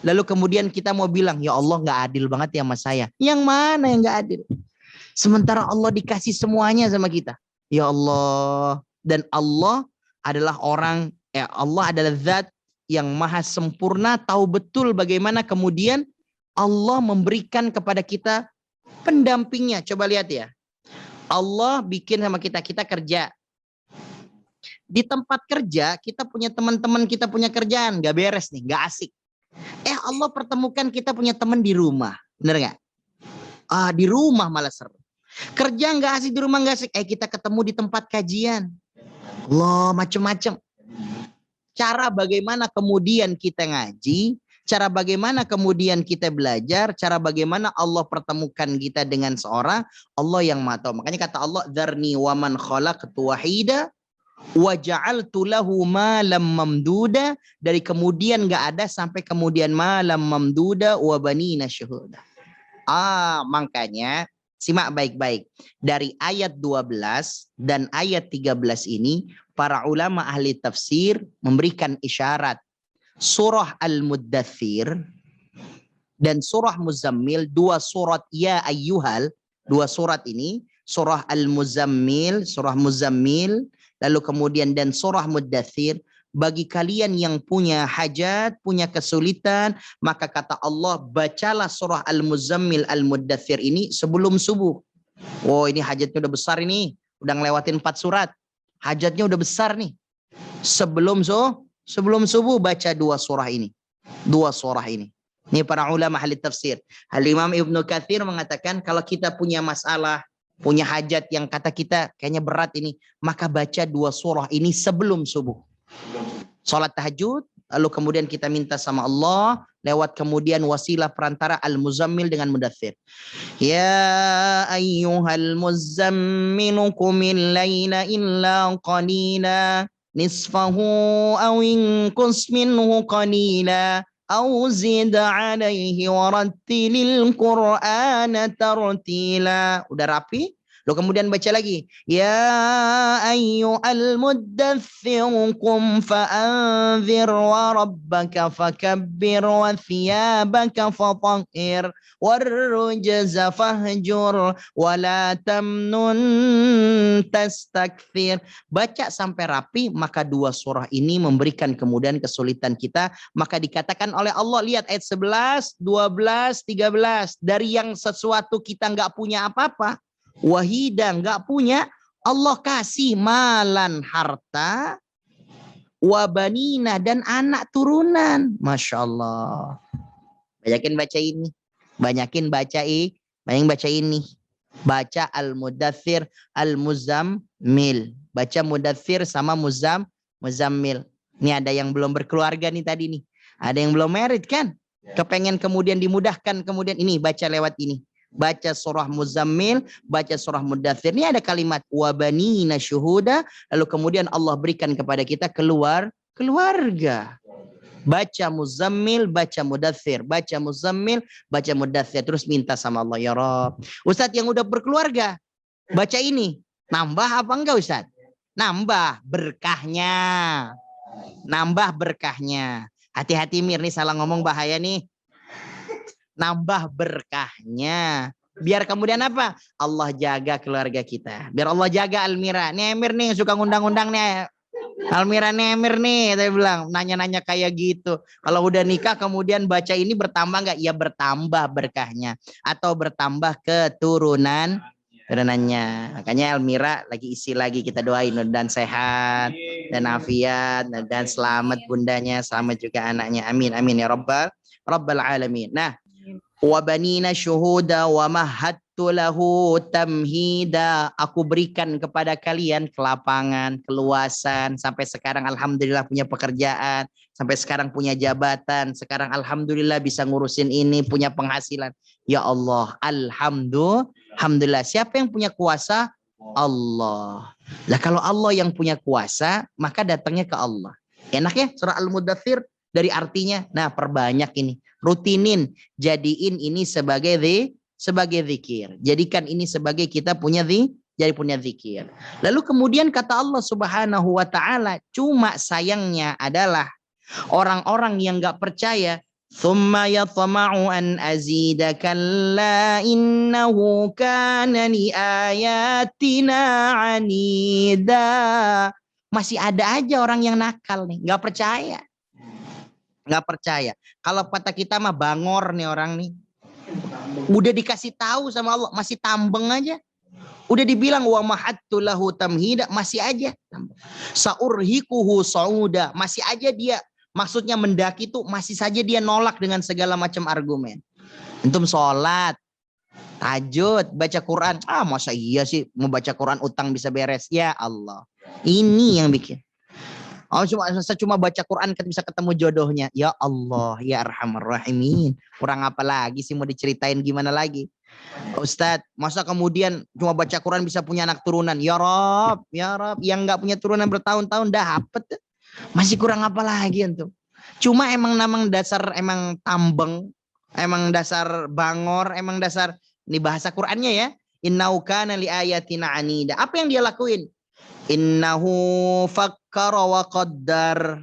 Lalu kemudian kita mau bilang, ya Allah nggak adil banget ya sama saya. Yang mana yang nggak adil? Sementara Allah dikasih semuanya sama kita. Ya Allah. Dan Allah adalah Allah adalah zat yang maha sempurna, tahu betul bagaimana kemudian Allah memberikan kepada kita pendampingnya. Coba lihat ya. Allah bikin sama kita kerja. Di tempat kerja kita punya teman-teman, kita punya kerjaan, nggak beres nih, nggak asik. Allah pertemukan kita punya teman di rumah, bener nggak? Di rumah malah seru. Kerja nggak asik, di rumah nggak asik. Kita ketemu di tempat kajian. Allah, macem-macem. Cara bagaimana kemudian kita ngaji, cara bagaimana kemudian kita belajar, cara bagaimana Allah pertemukan kita dengan seorang, Allah yang maha tahu. Makanya kata Allah, "Dzarni wa man khalaqtu wahida wa ja'altu lahu malam mamduda." Dari kemudian nggak ada sampai kemudian malam mamduda wa banina syuhuda. Makanya simak baik-baik. Dari ayat 12 dan ayat 13 ini, para ulama ahli tafsir memberikan isyarat. Surah Al-Muddathir dan surah Muzammil, dua surat ya ayyuhal, dua surat ini, surah Al-Muzammil, surah Muzammil, lalu kemudian dan surah Muddathir, bagi kalian yang punya hajat, punya kesulitan, maka kata Allah, bacalah surah Al-Muzammil, Al-Muddathir ini sebelum subuh. Ini hajatnya udah besar ini, udah ngelewatin 4 surat. Hajatnya udah besar nih. Sebelum subuh baca dua surah ini. Dua surah ini. Ini para ulama ahli tafsir. Al-Imam Ibnu Katsir mengatakan kalau kita punya masalah, punya hajat yang kata kita kayaknya berat ini, maka baca dua surah ini sebelum subuh. Salat tahajud, lalu kemudian kita minta sama Allah lewat kemudian wasilah perantara Al-Muzammil dengan Mudaththir. Ya ayyuhal muzammilu qumil laila illa qalila nisfahu aw inqus minhu qalila aw zid alaihi warattilil qur'ana tartila. Udah rapi? Lalu kemudian baca lagi. Ya ayyuhal muddaththir qum fa'anzir wa rabbaka fakabbir wa thiyabaka fatahhir warrujza fahjur wa la tamnun tastakthir. Baca sampai rapi, maka dua surah ini memberikan kemudian kesulitan kita. Maka dikatakan oleh Allah, lihat ayat 11, 12, 13. Dari yang sesuatu kita nggak punya apa-apa, wahida nggak punya, Allah kasih malan harta, wabanina dan anak turunan. Masya Allah. Banyakin baca ini, banyakin baca ini. Baca Al-Mudaththir, Al-Muzammil. Baca Mudaththir sama Muzammil. Ini ada yang belum berkeluarga nih tadi nih. Ada yang belum married kan? Kepengen kemudian dimudahkan kemudian ini baca lewat ini. Baca surah Muzammil, baca surah Mudaththir. Ini ada kalimat wabanina syuhuda, lalu kemudian Allah berikan kepada kita keluarga. Baca Muzammil, baca Mudaththir, baca Muzammil, baca Mudaththir, terus minta sama Allah, ya Rabb. Ustadz yang udah berkeluarga, baca ini, nambah apa enggak Ustadz? Nambah berkahnya. Nambah berkahnya. Hati-hati Mir, nih salah ngomong bahaya nih. Nambah berkahnya. Biar kemudian apa? Allah jaga keluarga kita. Biar Allah jaga Almira. Nih Emir nih suka ngundang-undang nih. Almira nih Emir nih. Saya bilang nanya-nanya kayak gitu. Kalau udah nikah kemudian baca ini bertambah nggak? Ya bertambah berkahnya. Atau bertambah keturunannya. Makanya Almira lagi isi lagi, kita doain dan sehat dan afiat dan selamat bundanya, selamat juga anaknya. Amin amin ya rabbal alamin. Nah, wabanina syuhuda wa mahattu lahu tamhida. Aku berikan kepada kalian kelapangan, keluasan. Sampai sekarang alhamdulillah punya pekerjaan, sampai sekarang punya jabatan, sekarang alhamdulillah bisa ngurusin ini, punya penghasilan. Ya Allah, alhamdulillah. Siapa yang punya kuasa? Allah. Lah kalau Allah yang punya kuasa, maka datangnya ke Allah. Enak ya surah Al-Mudaththir dari artinya. Nah, perbanyak ini. Rutinin. Jadiin ini sebagai zikir. Jadikan ini sebagai kita punya zikir. Lalu kemudian kata Allah Subhanahu wa taala, cuma sayangnya adalah orang-orang yang enggak percaya, thumma yatma'u an azida kalla innahu kana li ayatina anida. Masih ada aja orang yang nakal nih, enggak percaya. Enggak percaya. Kalau kata kita mah bangor nih orang nih. Udah dikasih tahu sama Allah, masih tambeng aja. Udah dibilang wa mahattu lahu tamhida, masih aja. Saurhikuhu sauda, masih aja dia. Maksudnya mendaki itu masih saja dia nolak dengan segala macam argumen. Antum sholat, tahajud, baca Quran. Masa iya sih mau baca Quran utang bisa beres? Ya Allah. Ini yang bikin. Cuma baca Quran kan bisa ketemu jodohnya. Ya Allah, ya Arhamar Rahimin. Kurang apa lagi sih mau diceritain gimana lagi? Ustadz, masa kemudian cuma baca Quran bisa punya anak turunan? Ya Rob, yang nggak punya turunan bertahun-tahun dapet. Masih kurang apa lagi antum? Cuma emang dasar emang tambeng, emang dasar bangor, emang dasar ini bahasa Qurannya ya. Innahu kana li ayatina anida. Apa yang dia lakuin? Innahu fakkara wa qaddar.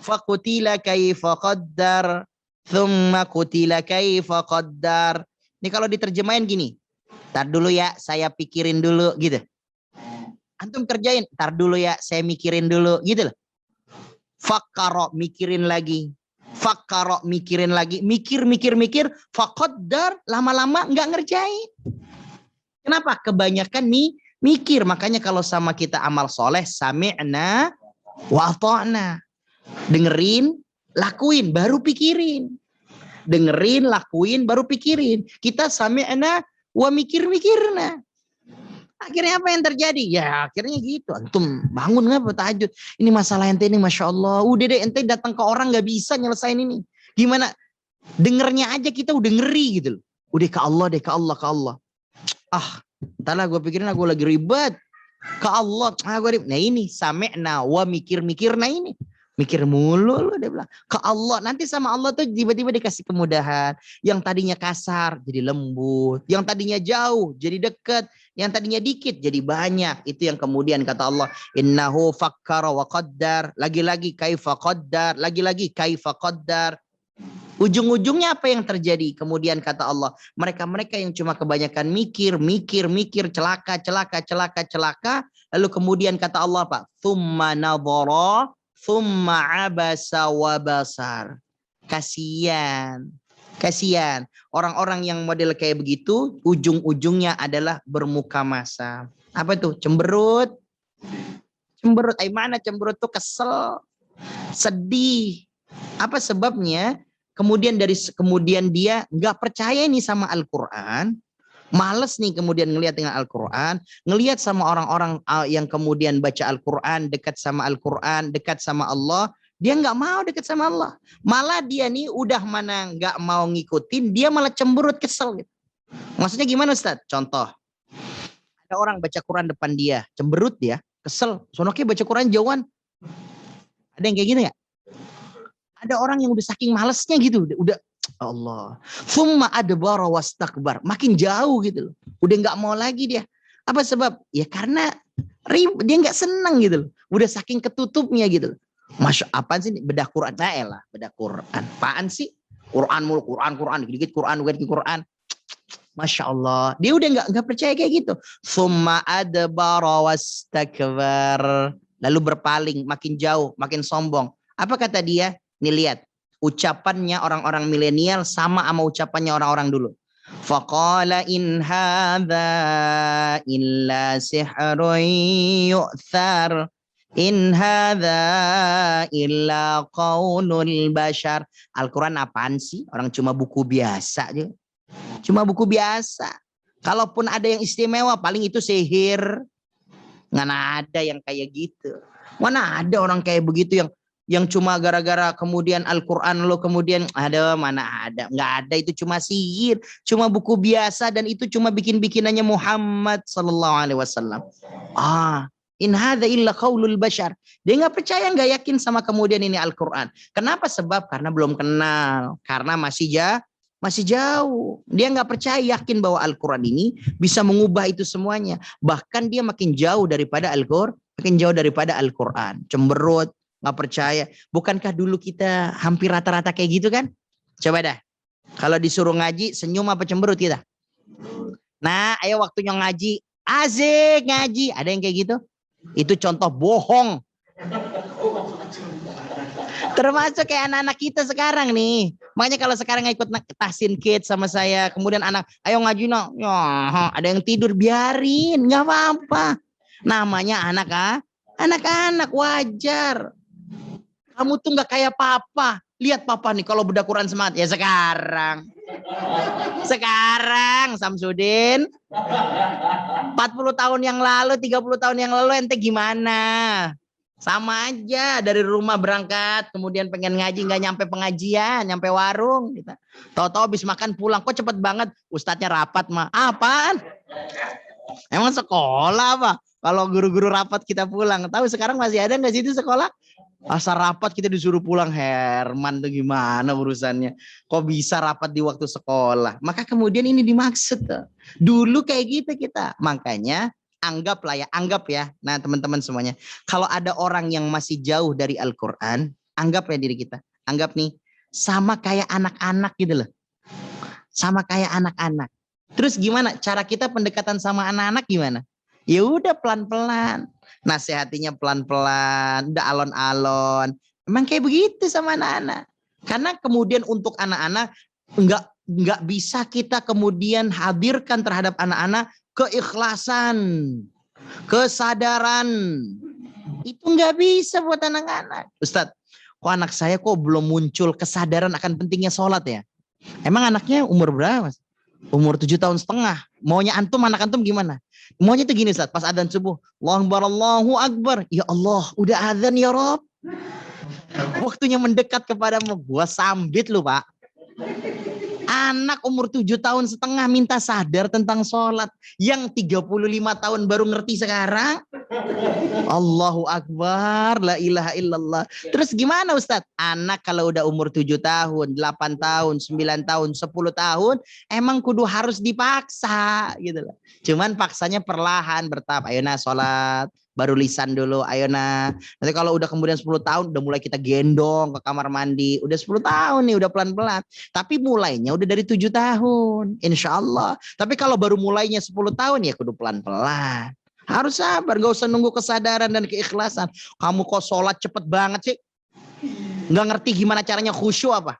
Faqutila kaifa qaddar. Thumma qutila kaifa qaddar. Ini kalau diterjemahin gini. Tar dulu ya, saya pikirin dulu gitu. Antum kerjain, tar dulu ya, saya mikirin dulu gitu loh. Fakkara, mikirin lagi. Fakkara, mikirin lagi. Mikir. Faqaddar, lama-lama nggak ngerjain. Kenapa? Kebanyakan mikir. Makanya kalau sama kita amal soleh, sami'na wa ata'na. Dengerin, lakuin, baru pikirin. Dengerin, lakuin, baru pikirin. Kita sami'na wa mikirna. Akhirnya apa yang terjadi? Ya akhirnya gitu. Antum bangun nggak tahajud? Ini masalah ente ini, masya Allah. Udah deh ente datang ke orang nggak bisa nyelesain ini. Gimana? Dengernya aja kita udah ngeri gitu loh. Udah ke Allah. Entahlah gue pikirin gue lagi ribet. Ke Allah. Nah ini sami'na wa mikirna ini. Mikir mulu loh dia bilang. Ke Allah. Nanti sama Allah tuh tiba-tiba dikasih kemudahan. Yang tadinya kasar jadi lembut. Yang tadinya jauh jadi dekat. Yang tadinya dikit jadi banyak. Itu yang kemudian kata Allah. Innahu fakkara wa qaddar. Lagi-lagi kaifa qaddar. Lagi-lagi kaifa qaddar. Ujung-ujungnya apa yang terjadi? Kemudian kata Allah, mereka-mereka yang cuma kebanyakan mikir, celaka. Lalu kemudian kata Allah apa? Thumma nadhara, thumma abasa wa basar. Kasihan. Orang-orang yang model kayak begitu, ujung-ujungnya adalah bermuka masam. Apa tuh? Cemberut. Mana cemberut tuh? Kesel. Sedih. Apa sebabnya? Kemudian dia nggak percaya nih sama Al-Quran, males nih kemudian ngelihat dengan Al-Quran, ngelihat sama orang-orang yang kemudian baca Al-Quran, dekat sama Al-Quran, dekat sama Allah, dia nggak mau dekat sama Allah. Malah dia nih udah mana nggak mau ngikutin, dia malah cemberut, kesel gitu. Maksudnya gimana Ustaz? Contoh, ada orang baca Quran depan dia, cemberut dia, kesel. Sonoke baca Quran jauhan. Ada yang kayak gini nggak? Ada orang yang udah saking malesnya gitu, udah Allah. Summa adbara wastakbar, makin jauh gitu loh. Udah nggak mau lagi dia. Apa sebab? Ya karena dia nggak senang gitu loh. Udah saking ketutupnya gitu loh. Masya apaan sih bedah Quran? Bedah Quran. Apaan sih? Quran mulu, Quran, dikit Quran. Masya Allah. Dia udah nggak percaya kayak gitu. Summa adbara wastakbar. Lalu berpaling, makin jauh, makin sombong. Apa kata dia? Nih lihat, ucapannya orang-orang milenial sama ucapannya orang-orang dulu. Faqala in hadza illa sihrun yu'thar. In hadza illa qaulul bashar. Al-Quran apaan sih? Orang cuma buku biasa aja. Cuma buku biasa. Kalaupun ada yang istimewa, paling itu sihir. Nggak ada yang kayak gitu. Mana ada orang kayak begitu yang cuma gara-gara kemudian Al-Quran lo kemudian mana ada, nggak ada, itu cuma sihir, cuma buku biasa dan itu cuma bikin-bikinannya Muhammad sallallahu alaihi wasallam. In hadza illa qaulul bashar. Dia nggak percaya, nggak yakin sama kemudian ini Al-Quran. Kenapa? Sebab karena belum kenal, karena masih jauh. Dia nggak percaya, yakin bahwa Al-Quran ini bisa mengubah itu semuanya. Bahkan dia makin jauh daripada Al-Quran. Cemberut, nggak percaya. Bukankah dulu kita hampir rata-rata kayak gitu kan? Coba dah. Kalau disuruh ngaji, senyum apa cemberut kita? Nah, ayo waktunya ngaji. Asik ngaji. Ada yang kayak gitu? Itu contoh bohong. Termasuk kayak anak-anak kita sekarang nih. Makanya kalau sekarang ikut tahsin kids sama saya, kemudian anak, ayo ngaji no. Ya, ada yang tidur, biarin, nggak apa-apa. Namanya anak-anak wajar. Kamu tuh nggak kayak papa. Lihat papa nih kalau bedah Quran semangat. Ya sekarang Samsudin 40 tahun yang lalu, 30 tahun yang lalu ente gimana? Sama aja, dari rumah berangkat, kemudian pengen ngaji, nggak nyampe pengajian, nyampe warung. Gitu. Tahu-tahu habis makan pulang, kok cepet banget? Ustadznya rapat mah. Apaan? Emang sekolah apa? Kalau guru-guru rapat kita pulang. Tahu sekarang masih ada nggak sih itu sekolah? Asal rapat kita disuruh pulang. Herman tuh gimana urusannya? Kok bisa rapat di waktu sekolah? Maka kemudian ini dimaksud. Dulu kayak gitu kita. Makanya anggap ya. Nah teman-teman semuanya. Kalau ada orang yang masih jauh dari Al-Quran, anggap ya diri kita. Anggap nih, sama kayak anak-anak gitu loh. Sama kayak anak-anak. Terus gimana? Cara kita pendekatan sama anak-anak gimana? Ya udah pelan-pelan. Nasihatinya pelan-pelan, udah alon-alon. Emang kayak begitu sama anak-anak. Karena kemudian untuk anak-anak nggak bisa kita kemudian hadirkan terhadap anak-anak keikhlasan, kesadaran. Itu nggak bisa buat anak-anak. Ustadz, kok anak saya kok belum muncul kesadaran akan pentingnya sholat ya? Emang anaknya umur berapa? Umur 7,5 tahun. Maunya antum, anak antum gimana? Maunya itu gini Ustaz, pas adzan subuh, Allahu Akbar. Ya Allah, udah adzan ya Rob. Waktunya mendekat kepadamu. Gua sambit lu Pak. Anak umur 7,5 tahun minta sadar tentang sholat. Yang 35 tahun baru ngerti sekarang. Allahu Akbar, la ilaha illallah. Terus gimana Ustadz? Anak kalau udah umur 7 tahun, 8 tahun, 9 tahun, 10 tahun, emang kudu harus dipaksa gitu loh. Cuman paksanya perlahan, bertahap. Ayo nah sholat. Baru lisan dulu, ayo nah. Nanti kalau udah kemudian 10 tahun, udah mulai kita gendong ke kamar mandi. Udah 10 tahun nih, udah pelan-pelan. Tapi mulainya udah dari 7 tahun. Insya Allah. Tapi kalau baru mulainya 10 tahun, ya kudu pelan-pelan. Harus sabar, gak usah nunggu kesadaran dan keikhlasan. Kamu kok sholat cepet banget sih? Gak ngerti gimana caranya khusyuk apa?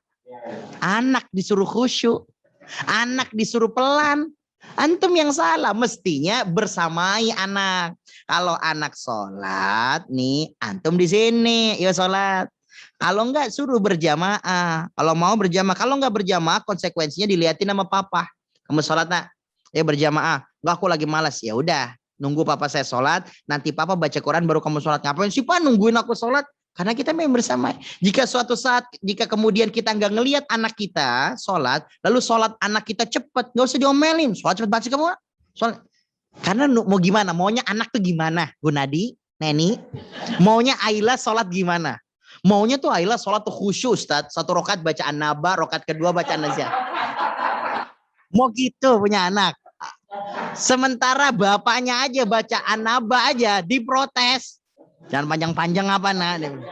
Anak disuruh khusyuk. Anak disuruh pelan. Antum yang salah, mestinya bersamai anak. Kalau anak sholat nih, antum di sini, ya sholat. Kalau enggak suruh berjamaah. Kalau mau berjamaah, kalau enggak berjamaah, konsekuensinya dilihatin sama papa. Kamu sholat nak, ya berjamaah. Enggak, aku lagi malas. Ya udah, nunggu papa saya sholat. Nanti papa baca Quran baru kamu sholat. Ngapain sih Pak nungguin aku sholat? Karena kita memang bersama. Jika suatu saat, jika kemudian kita nggak ngelihat anak kita sholat, lalu sholat anak kita cepat, nggak usah diomelin. Sholat cepat baca kamu. Sholat. Karena mau gimana? Maunya anak tuh gimana? Gunadi, Neni, maunya Aila sholat gimana? Maunya tuh Aila sholat tuh khusyuk Ustaz. 1 rakaat baca An-Naba, rakaat kedua baca An-Nazi'at. Mau gitu punya anak. Sementara bapaknya aja baca An-Naba aja diprotes. Jangan panjang-panjang apa nak.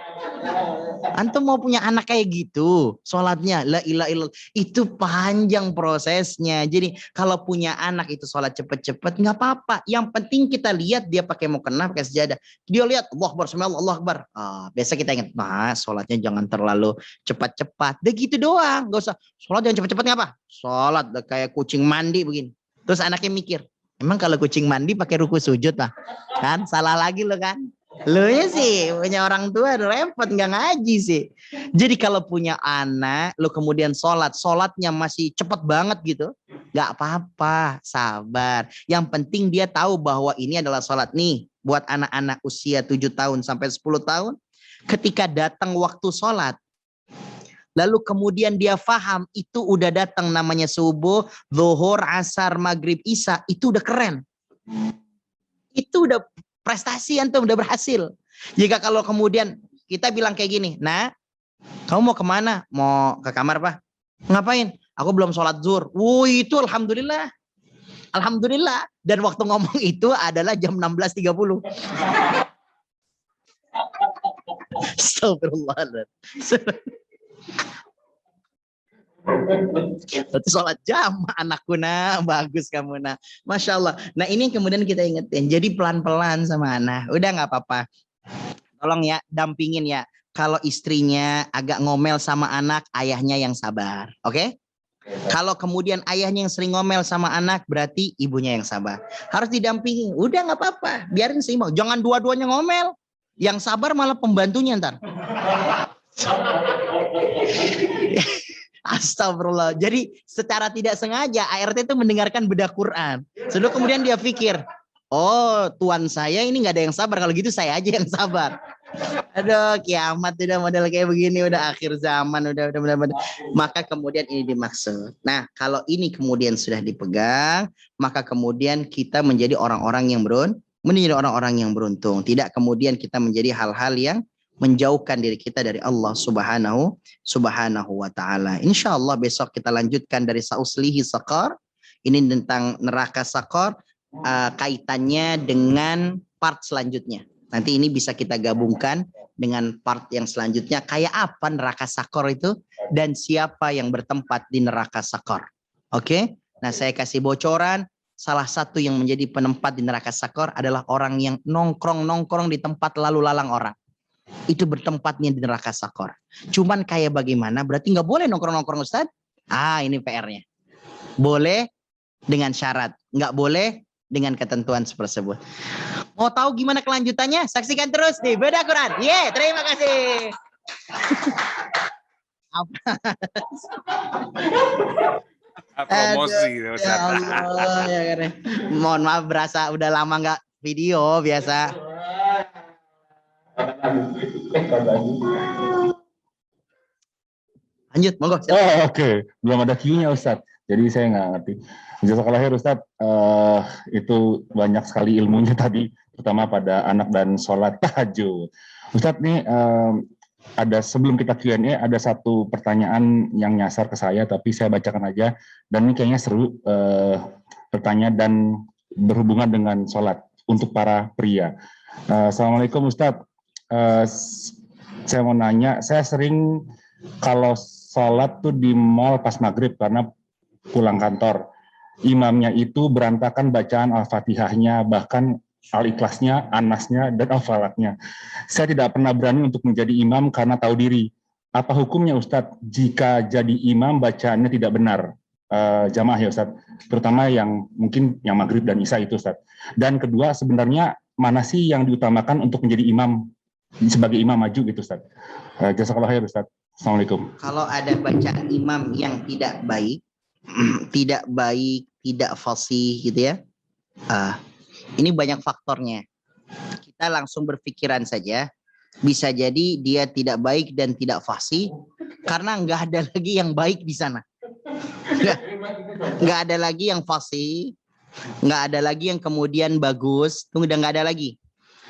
Antum mau punya anak kayak gitu, sholatnya la ilaha illallah, itu panjang prosesnya. Jadi kalau punya anak itu sholat cepet-cepet nggak apa-apa. Yang penting kita lihat dia pakai mukena, pakai sejadah. Dia lihat Allah Akbar, Allah Akbar. Biasa kita ingat, sholatnya jangan terlalu cepat-cepat. Udah gitu doang, nggak usah sholat jangan cepet-cepet ngapa? Sholat kayak kucing mandi begini. Terus anaknya mikir, emang kalau kucing mandi pakai ruku sujud lah, kan salah lagi lo kan? Lu ya sih punya orang tua repot nggak ngaji sih. Jadi kalau punya anak, lu kemudian sholatnya masih cepet banget gitu, nggak apa-apa, sabar. Yang penting dia tahu bahwa ini adalah sholat nih buat anak-anak usia 7 tahun sampai 10 tahun. Ketika datang waktu sholat, lalu kemudian dia faham itu udah datang namanya subuh, zuhur, asar, maghrib, isya, itu udah keren. Itu udah prestasi antum, udah berhasil. Jika kalau kemudian kita bilang kayak gini, nah, kamu mau kemana? Mau ke kamar, Pak? Ngapain? Aku belum sholat zuhur. Itu alhamdulillah. Alhamdulillah. Dan waktu ngomong itu adalah jam 16.30. Astagfirullahaladzim. Berarti sholat jamaah anakku, nah, bagus kamu, nah, masya Allah. Nah, ini yang kemudian kita ingetin. Jadi pelan-pelan sama anak. Udah nggak apa-apa. Tolong ya, dampingin ya. Kalau istrinya agak ngomel sama anak, ayahnya yang sabar. Oke? Kalau kemudian ayahnya yang sering ngomel sama anak, berarti ibunya yang sabar. Harus didampingi. Udah nggak apa-apa. Biarin seimbang. Jangan dua-duanya ngomel. Yang sabar malah pembantunya ntar. Astagfirullah. Jadi secara tidak sengaja ART itu mendengarkan bedah Quran. Sebelum kemudian dia pikir, oh tuan saya ini nggak ada yang sabar. Kalau gitu saya aja yang sabar. Aduh, kiamat udah model kayak begini, udah akhir zaman, udah. Maka kemudian ini dimaksud. Nah, kalau ini kemudian sudah dipegang, maka kemudian kita menjadi orang-orang yang beruntung. Tidak kemudian kita menjadi hal-hal yang menjauhkan diri kita dari Allah Subhanahu wa taala. Insyaallah besok kita lanjutkan dari sauslihi saqar. Ini tentang neraka saqar, kaitannya dengan part selanjutnya. Nanti ini bisa kita gabungkan dengan part yang selanjutnya. Kayak apa neraka saqar itu dan siapa yang bertempat di neraka saqar. Oke? Nah, saya kasih bocoran. Salah satu yang menjadi penempat di neraka saqar adalah orang yang nongkrong di tempat lalu lalang orang. Itu bertempatnya di neraka saqar. Cuman kayak bagaimana? Berarti nggak boleh nongkrong-nongkrong, Ustaz? Ini PR-nya. Boleh dengan syarat, nggak boleh dengan ketentuan tersebut. Mau tahu gimana kelanjutannya? Saksikan terus di Bedah Quran. Terima kasih. Promosi. Ya Allah, ya kan. Mohon maaf, berasa udah lama nggak video biasa. Lanjut, monggo. Oke. Belum ada Q-nya Ustadz, jadi saya nggak ngerti. Jazakallah khair Ustadz, itu banyak sekali ilmunya tadi, terutama pada anak dan sholat tahajud. Ustadz nih, ada sebelum kita Q&A ada satu pertanyaan yang nyasar ke saya, tapi saya bacakan aja, dan ini kayaknya seru, pertanyaan dan berhubungan dengan sholat untuk para pria. Assalamualaikum Ustadz. Saya mau nanya, saya sering kalau sholat tuh di mall pas maghrib karena pulang kantor, imamnya itu berantakan bacaan Al-Fatihahnya, bahkan Al-Ikhlasnya, Anasnya, dan Al-Falaknya. Saya tidak pernah berani untuk menjadi imam karena tahu diri. Apa hukumnya Ustadz jika jadi imam bacaannya tidak benar? Jamaah ya Ustadz, terutama yang mungkin yang maghrib dan isya itu Ustadz. Dan kedua, sebenarnya mana sih yang diutamakan untuk menjadi imam? Sebagai imam maju gitu Ustaz. Jazakallah khair Ustaz. Assalamualaikum. Kalau ada bacaan imam yang tidak baik, tidak fasih gitu ya. Ini banyak faktornya. Kita langsung berpikiran saja. Bisa jadi dia tidak baik dan tidak fasih karena nggak ada lagi yang baik di sana. Nggak ada lagi yang fasih, nggak ada lagi yang kemudian bagus, tuh udah nggak ada lagi.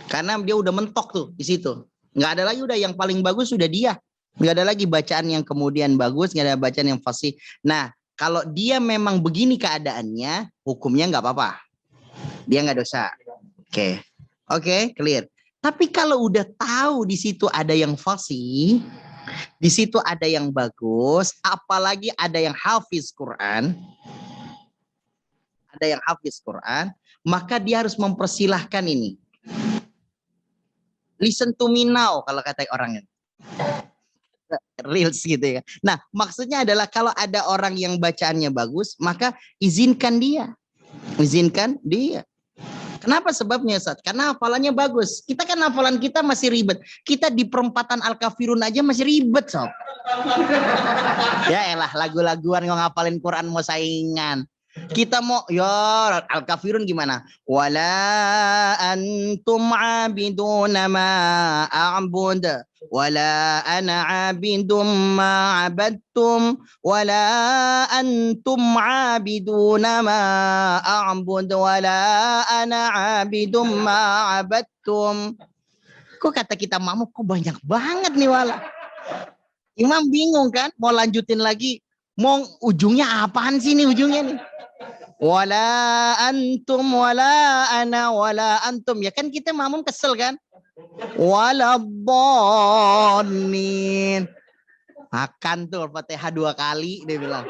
Karena dia udah mentok tuh di situ. Nggak ada lagi, udah yang paling bagus sudah dia. Nggak ada lagi bacaan yang kemudian bagus, nggak ada bacaan yang fasih. Nah, kalau dia memang begini keadaannya, hukumnya nggak apa-apa. Dia nggak dosa. Oke, clear. Tapi kalau udah tahu di situ ada yang fasih, di situ ada yang bagus, apalagi ada yang hafiz Quran, maka dia harus mempersilahkan ini. Listen to me now kalau kata orangnya. Reels gitu ya. Nah, maksudnya adalah kalau ada orang yang bacaannya bagus, maka izinkan dia. Kenapa sebabnya, Ustaz? Karena hafalannya bagus. Kita kan hafalan kita masih ribet. Kita di perempatan Al-Kafirun aja masih ribet, Sob. Ya elah, lagu-laguan ngapalin Quran mau saingan. Kita mau ya Al-Kafirun gimana? Wala antum abiduna ma a'bud Wala ana abidum ma abadtum wala antum abiduna ma a'bud wala ana abidum ma abadtum. Kok kata kita makmum kok banyak banget nih wala. Imam bingung kan mau lanjutin lagi. Mau ujungnya apaan sih nih ujungnya nih? Wala antum wala ana wala antum. Ya kan kita makmum kesel kan? Wala dhalin. Makan tuh Al-Fatihah 2 kali dia bilang.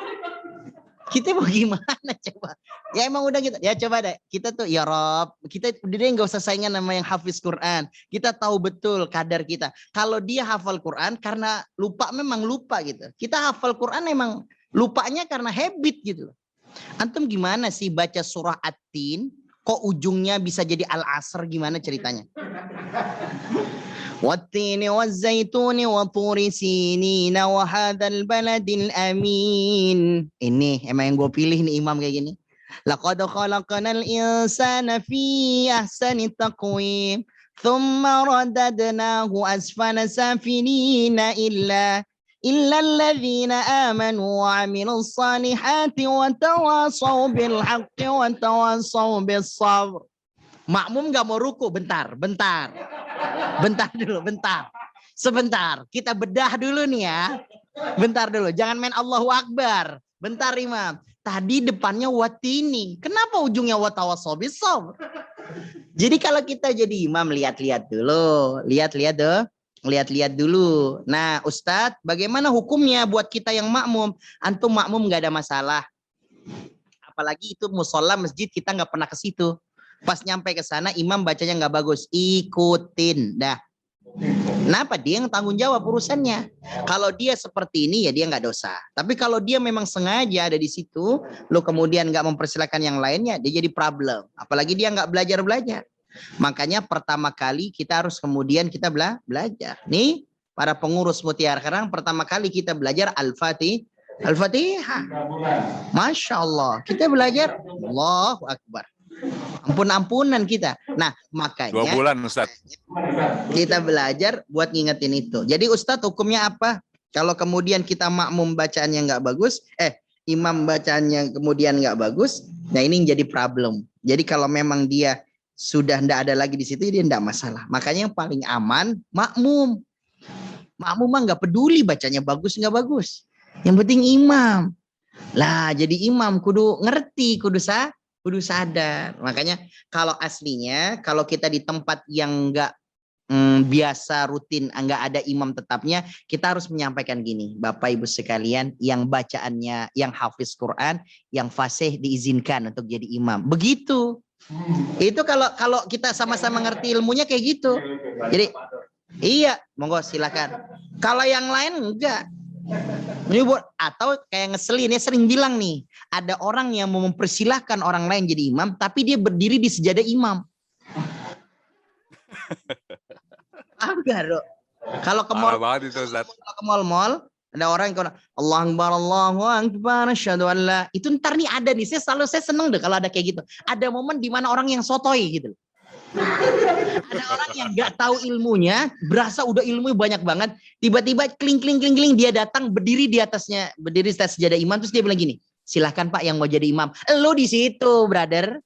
Kita mau gimana coba? Ya emang udah gitu. Ya coba deh. Kita tuh ya Rob. Kita udah nggak usah saingan sama yang hafiz Quran. Kita tahu betul kadar kita. Kalau dia hafal Quran karena lupa memang lupa gitu. Kita hafal Quran emang lupanya karena habit gitu. Antum gimana sih baca surah At-Tin? Kok ujungnya bisa jadi Al-Asr? Gimana ceritanya? Wattini wazzaituni wa turi sinina wa hadzal baladil amin. Ini emang yang gue pilih nih imam kayak gini. Laqad khalaqnal insana fi ahsani taqwim. Thumma radadnahu asfala safilina illa alladzina amanu wa amilus salihati wa tawasaw bil haqqi wa tawasaw bis sabr. Makmum gak mau ruku, bentar dulu, sebentar, kita bedah dulu nih ya, bentar dulu, jangan main Allahu Akbar, bentar imam, tadi depannya watini, kenapa ujungnya watawasobis sabr? Jadi kalau kita jadi imam lihat-lihat dulu, nah Ustadz bagaimana hukumnya buat kita yang makmum? Antum makmum gak ada masalah, apalagi itu musola masjid kita gak pernah ke situ. Pas nyampe ke sana imam bacanya nggak bagus, ikutin dah. Kenapa? Dia yang tanggung jawab urusannya. Kalau dia seperti ini ya dia nggak dosa. Tapi kalau dia memang sengaja ada di situ, lo kemudian nggak mempersilahkan yang lainnya, dia jadi problem. Apalagi dia nggak belajar. Makanya pertama kali kita harus kemudian kita belajar. Nih para pengurus Mutiara Karang pertama kali kita belajar Al-Fatihah. Masya Allah. Kita belajar Allahu Akbar. Ampun-ampunan kita. Nah, makanya 2 bulan Ustaz. Kita belajar buat ngingetin itu. Jadi Ustadz hukumnya apa? Kalau kemudian kita makmum bacaannya nggak bagus, imam bacaannya kemudian nggak bagus, nah ini jadi problem. Jadi kalau memang dia sudah nggak ada lagi di situ, dia nggak masalah. Makanya yang paling aman makmum. Makmum mah nggak peduli bacanya bagus nggak bagus. Yang penting imam. Lah jadi imam kudu ngerti, kudu sadar. Makanya kalau aslinya, kalau kita di tempat yang nggak biasa rutin, nggak ada imam tetapnya, kita harus menyampaikan gini, Bapak Ibu sekalian, yang bacaannya, yang hafiz Quran, yang fasih diizinkan untuk jadi imam. Begitu. Itu kalau kita sama-sama ngerti ilmunya kayak gitu. Jadi iya, monggo silakan. Kalau yang lain enggak. Atau kayak ngeselin, ya sering bilang nih, ada orang yang mau mempersilahkan orang lain jadi imam, tapi dia berdiri di sejadah imam. Kalau ke mall, ada orang yang Allahu Akbar, asyhadu an la. Itu ntar nih ada nih, saya seneng deh kalau ada kayak gitu. Ada momen di mana orang yang sotoy gitu. Ada orang yang nggak tahu ilmunya, berasa udah ilmu banyak banget, tiba-tiba kling dia datang berdiri di atas sejadah imam, terus dia bilang gini, silahkan Pak yang mau jadi imam. Lo di situ, brother.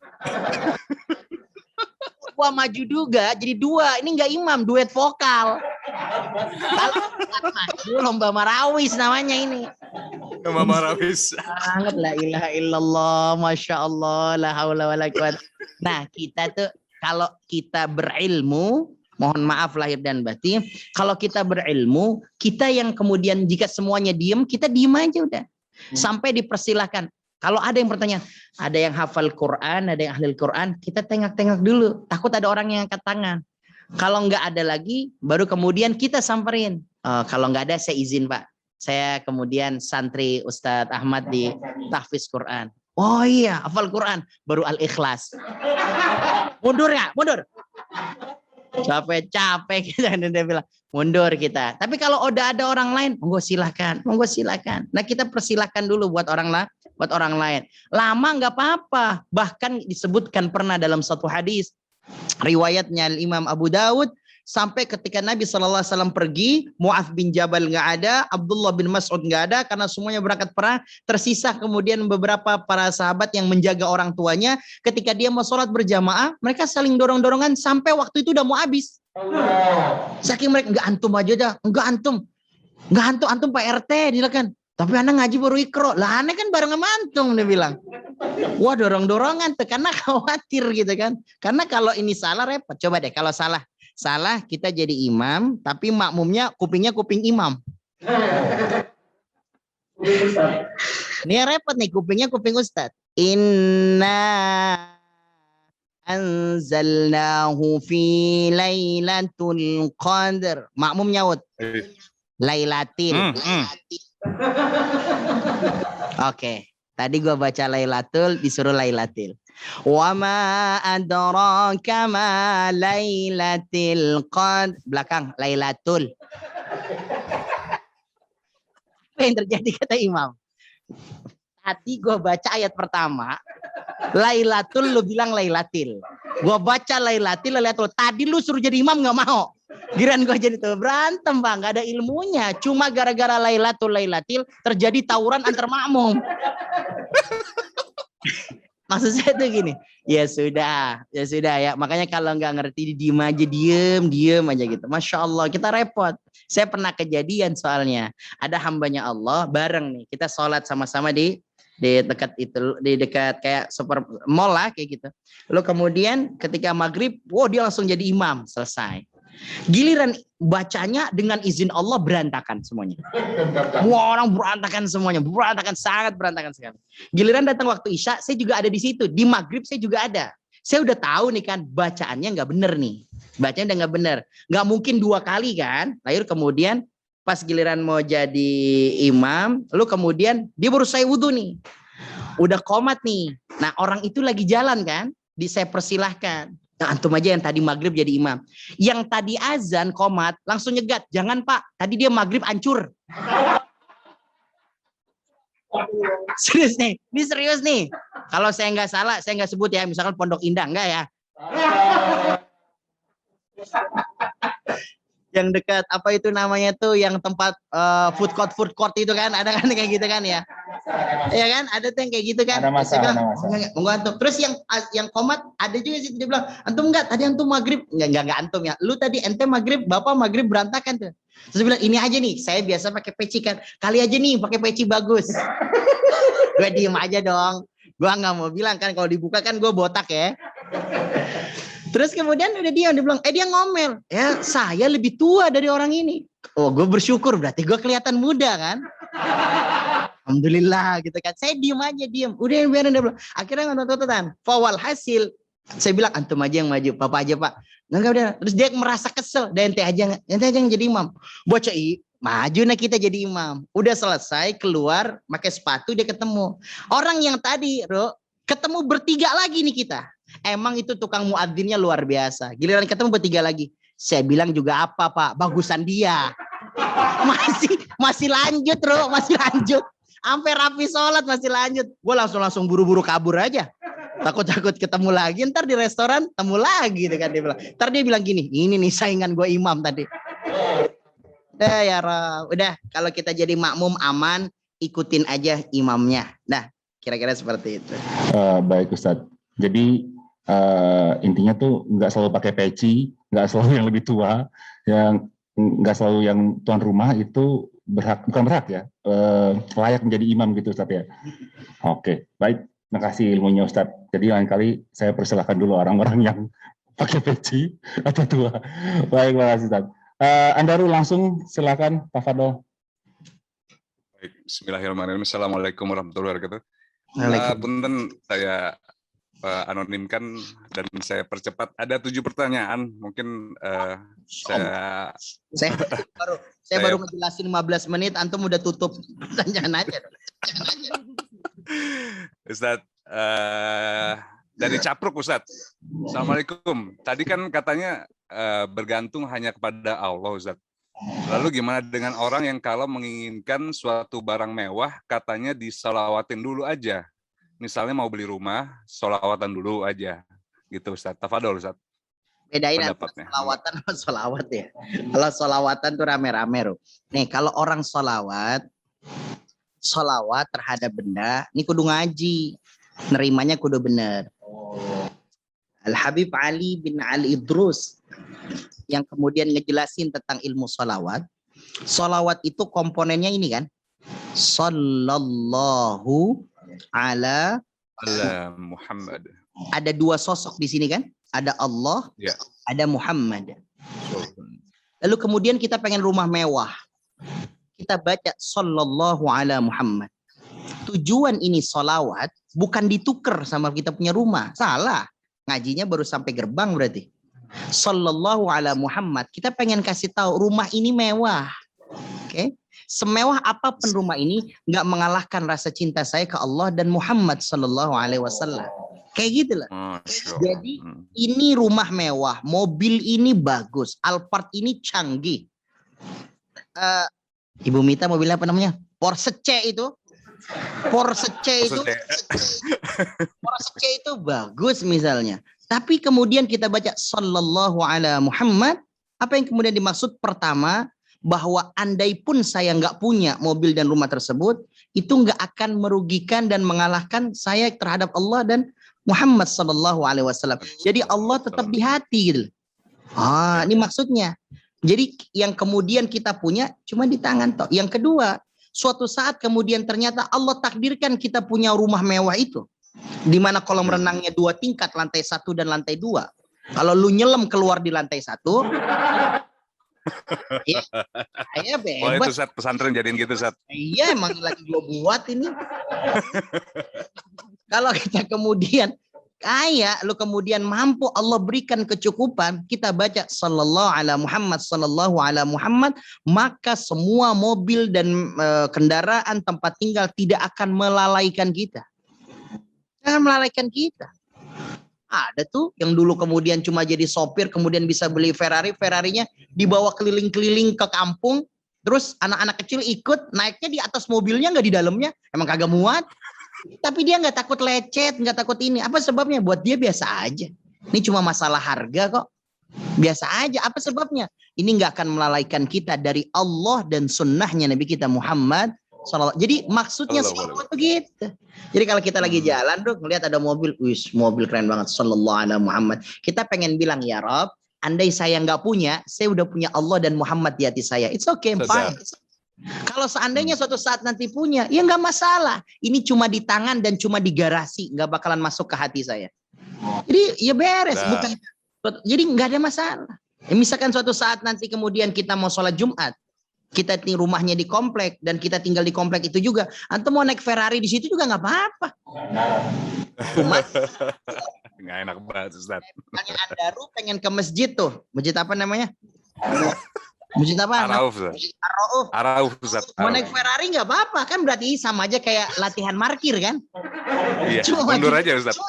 Gua maju juga, jadi 2. Ini nggak imam, duet vokal. Kalau maju lomba marawis namanya ini. Lomba marawis. Sangat la ilaha illallah, masya Allah, la haula wala quwwata. Nah kita tuh kalau kita berilmu, mohon maaf lahir dan batin, kalau kita berilmu, kita yang kemudian jika semuanya diem, kita diem aja udah. Sampai dipersilahkan. Kalau ada yang bertanya, ada yang hafal Quran, ada yang ahli Quran, kita tengok-tengok dulu. Takut ada orang yang angkat tangan. Kalau nggak ada lagi, baru kemudian kita samperin. Kalau nggak ada, saya izin Pak. Saya kemudian santri Ustadz Ahmad di tahfiz Quran. Oh iya, hafal Quran, baru Al-Ikhlas. Mundur nggak? Mundur. Capek kita, dia bilang mundur kita. Tapi kalau udah ada orang lain, monggo silakan. Nah kita persilahkan dulu buat orang lain. Lama nggak apa-apa. Bahkan disebutkan pernah dalam satu hadis riwayatnya Imam Abu Dawud, sampai ketika Nabi SAW pergi, Mu'adz bin Jabal nggak ada, Abdullah bin Mas'ud nggak ada, karena semuanya berangkat perang. Tersisa kemudian beberapa para sahabat yang menjaga orang tuanya. Ketika dia mau sholat berjamaah, mereka saling dorong-dorongan sampai waktu itu udah mau habis. Saking mereka, enggak antum aja dah, enggak antum Pak RT, dia kan. Tapi anak ngaji baru ikro. Lah aneh kan bareng sama antum, dia bilang. Wah, dorong-dorongan tuh karena khawatir gitu kan. Karena kalau ini salah repot. Coba deh kalau salah kita jadi imam, tapi makmumnya kupingnya kuping imam. Ini repot nih, kupingnya kuping ustad. Inna anzalnahu fi lailatul qadr. Makmum nyaut. Lailatil. Oke, tadi gua baca Lailatul, disuruh Lailatil. Wa ma adraka ma Lailatul Qadr. Belakang Lailatul. Apa yang terjadi kata imam? Tadi gua baca ayat pertama, Lailatul lu bilang Lailatil. Gua baca Lailatil. Tadi lu suruh jadi imam nggak mau. Giran gue jadi tuh berantem bang, nggak ada ilmunya. Cuma gara-gara Lailatil terjadi tawuran antar makmum. Maksud saya tuh gini, ya sudah ya. Makanya kalau nggak ngerti diem aja, diem aja gitu. Masya Allah, kita repot. Saya pernah kejadian soalnya, ada hambanya Allah bareng nih, kita sholat sama-sama di dekat itu, di dekat kayak super mall lah kayak gitu. Lalu kemudian ketika maghrib, wow dia langsung jadi imam, selesai. Giliran bacanya dengan izin Allah berantakan semuanya. Semua orang berantakan semuanya, sangat berantakan sekali. Giliran datang waktu Isya, saya juga ada di situ. Di maghrib saya juga ada. Saya udah tahu nih kan bacaannya nggak bener nih, bacanya udah nggak bener, nggak mungkin 2 kali kan. Lalu kemudian pas giliran mau jadi imam, lalu kemudian dia baru selesai wudhu nih, udah qomat nih. Nah orang itu lagi jalan kan, saya persilahkan. Nah, antum aja yang tadi maghrib jadi imam. Yang tadi azan qomat langsung nyegat. Jangan pak, tadi dia maghrib hancur. Serius nih, ini serius nih. Kalau saya nggak salah, saya nggak sebut ya, misalkan Pondok Indah, enggak ya. Yang dekat apa itu namanya tuh, yang tempat food court itu kan, ada kan kayak gitu kan ya. Iya kan, ada tuh yang kayak gitu kan. Ada masa. Terus yang komat ada juga sih, dia bilang, antum enggak, tadi antum maghrib, enggak antum ya. Lu tadi ente maghrib, bapak maghrib berantakan tuh. Terus dia bilang, ini aja nih, saya biasa pakai peci kan, kali aja nih pakai peci bagus. Gue diem aja dong. Gue nggak mau bilang kan, kalau dibuka kan gue botak ya. Terus kemudian udah dia bilang, dia ngomel. Ya saya lebih tua dari orang ini. Oh gue bersyukur, berarti gue kelihatan muda kan. Alhamdulillah gitu kan. Saya diem aja, udah yang biarin dia bilang. Akhirnya nonton-nontonan. Fawal hasil. Saya bilang antum aja yang maju, papa aja pak. Enggak udah. Terus dia merasa kesel. Dan ente aja yang jadi imam. Bocah maju nah kita jadi imam. Udah selesai keluar, pakai sepatu dia ketemu. Orang yang tadi, ketemu bertiga lagi nih kita. Emang itu tukang muadzinnya luar biasa. Giliran ketemu bertiga lagi. Saya bilang juga apa pak? Bagusan dia. Masih lanjut, masih lanjut. Sampai rapi sholat masih lanjut. Gue langsung buru-buru kabur aja. Takut ketemu lagi. Ntar di restoran temu lagi kan dia bilang. Ntar dia bilang gini, ini nih saingan gue imam tadi. Udah ya Rob. Udah kalau kita jadi makmum aman, ikutin aja imamnya. Nah kira-kira seperti itu. Baik Ustadz. Jadi intinya tuh nggak selalu pakai peci, nggak selalu yang lebih tua, yang nggak selalu yang tuan rumah itu bukan berhak ya, layak menjadi imam gitu Ustadz ya. Oke, baik, terima kasih ilmunya Ustadz. Jadi lain kali saya persilahkan dulu orang-orang yang pakai peci atau tua. Baik, terima kasih Ustadz. Andaru langsung silakan Pak Fadol. Baik, bismillahirrahmanirrahim. Assalamualaikum warahmatullahi wabarakatuh. Punten saya anonimkan dan saya percepat. Ada 7 pertanyaan. Mungkin saya baru ngejelasin 15 menit, antum udah tutup pertanyaan aja. Ustadz, dari Capruk Ustadz. Assalamualaikum. Tadi kan katanya bergantung hanya kepada Allah Ustadz. Lalu gimana dengan orang yang kalau menginginkan suatu barang mewah katanya disalawatin dulu aja. Misalnya mau beli rumah, sholawatan dulu aja, gitu Ustadz. Tafadol Ustadz. Bedain antara pendapatnya. solawatan sama solawat ya. Kalau solawatan tuh rame-rame. Nih kalau orang solawat terhadap benda, ini kudu ngaji. Nerimanya kudu bener. Al-Habib Ali bin Ali Idrus yang kemudian ngejelasin tentang ilmu solawat. Solawat itu komponennya ini kan. Sallallahu ala Muhammad. Ada dua sosok di sini kan? Ada Allah, Ya. ada Muhammad. Lalu kemudian kita pengen rumah mewah. Kita baca sallallahu ala Muhammad. Tujuan ini solawat bukan ditukar sama kita punya rumah. Salah. Ngajinya baru sampai gerbang berarti. Sallallahu ala Muhammad. Kita pengen kasih tahu rumah ini mewah. Oke. Semewah apapun rumah ini nggak mengalahkan rasa cinta saya ke Allah dan Muhammad sallallahu alaihi wasallam. Kayak gitu lah. Jadi ini rumah mewah, mobil ini bagus, Alphard ini canggih. Ibu Mita mobilnya apa namanya? Porsche itu. Porsche itu bagus misalnya. Tapi kemudian kita baca sallallahu ala Muhammad, apa yang kemudian dimaksud? Pertama, bahwa andai pun saya nggak punya mobil dan rumah tersebut, itu nggak akan merugikan dan mengalahkan saya terhadap Allah dan Muhammad sallallahu alaihi wasallam. Jadi Allah tetap di hati gitu. Ini maksudnya. Jadi yang kemudian kita punya cuma di tangan toh. Yang kedua, suatu saat kemudian ternyata Allah takdirkan kita punya rumah mewah itu. Di mana kolam renangnya 2 tingkat, lantai 1 dan lantai 2. Kalau lu nyelam keluar di lantai 1, ya, saya bebas. Oh itu Ustaz, pesantren jadiin gitu Ustaz. Iya emang lagi gua buat ini. Kalau kita kemudian kaya, lu kemudian mampu Allah berikan kecukupan, kita baca sallallahu ala Muhammad, maka semua mobil dan kendaraan tempat tinggal tidak akan melalaikan kita. Jangan melalaikan kita. Ada tuh yang dulu kemudian cuma jadi sopir, kemudian bisa beli Ferrari, Ferrarinya dibawa keliling-keliling ke kampung, terus anak-anak kecil ikut, naiknya di atas mobilnya nggak di dalamnya, emang kagak muat. Tapi dia nggak takut lecet, nggak takut ini. Apa sebabnya? Buat dia biasa aja. Ini cuma masalah harga kok. Biasa aja. Apa sebabnya? Ini nggak akan melalaikan kita dari Allah dan sunnahnya Nabi kita Muhammad SAW. Jadi maksudnya salawat begitu. Jadi kalau kita lagi jalan, tuh ngelihat ada mobil, mobil keren banget. Sallallahu ala Muhammad. Kita pengen bilang, ya Rob, andai saya nggak punya, saya udah punya Allah dan Muhammad di hati saya. It's okay, fine. Kalau seandainya suatu saat nanti punya, ya nggak masalah. Ini cuma di tangan dan cuma di garasi, nggak bakalan masuk ke hati saya. Jadi ya beres, bukan. Jadi nggak ada masalah. Ya, misalkan suatu saat nanti kemudian kita mau sholat Jumat, kita rumahnya di komplek dan kita tinggal di komplek itu juga. Antum mau naik Ferrari di situ juga nggak apa-apa. Cuma nggak enak banget Ustaz. Anda pengen ke masjid tuh, masjid apa namanya? Masjid apa? Ar-Rauf Ustaz. Mau naik Ferrari nggak apa-apa kan, berarti sama aja kayak latihan parkir kan? Iya, mundur aja Ustaz.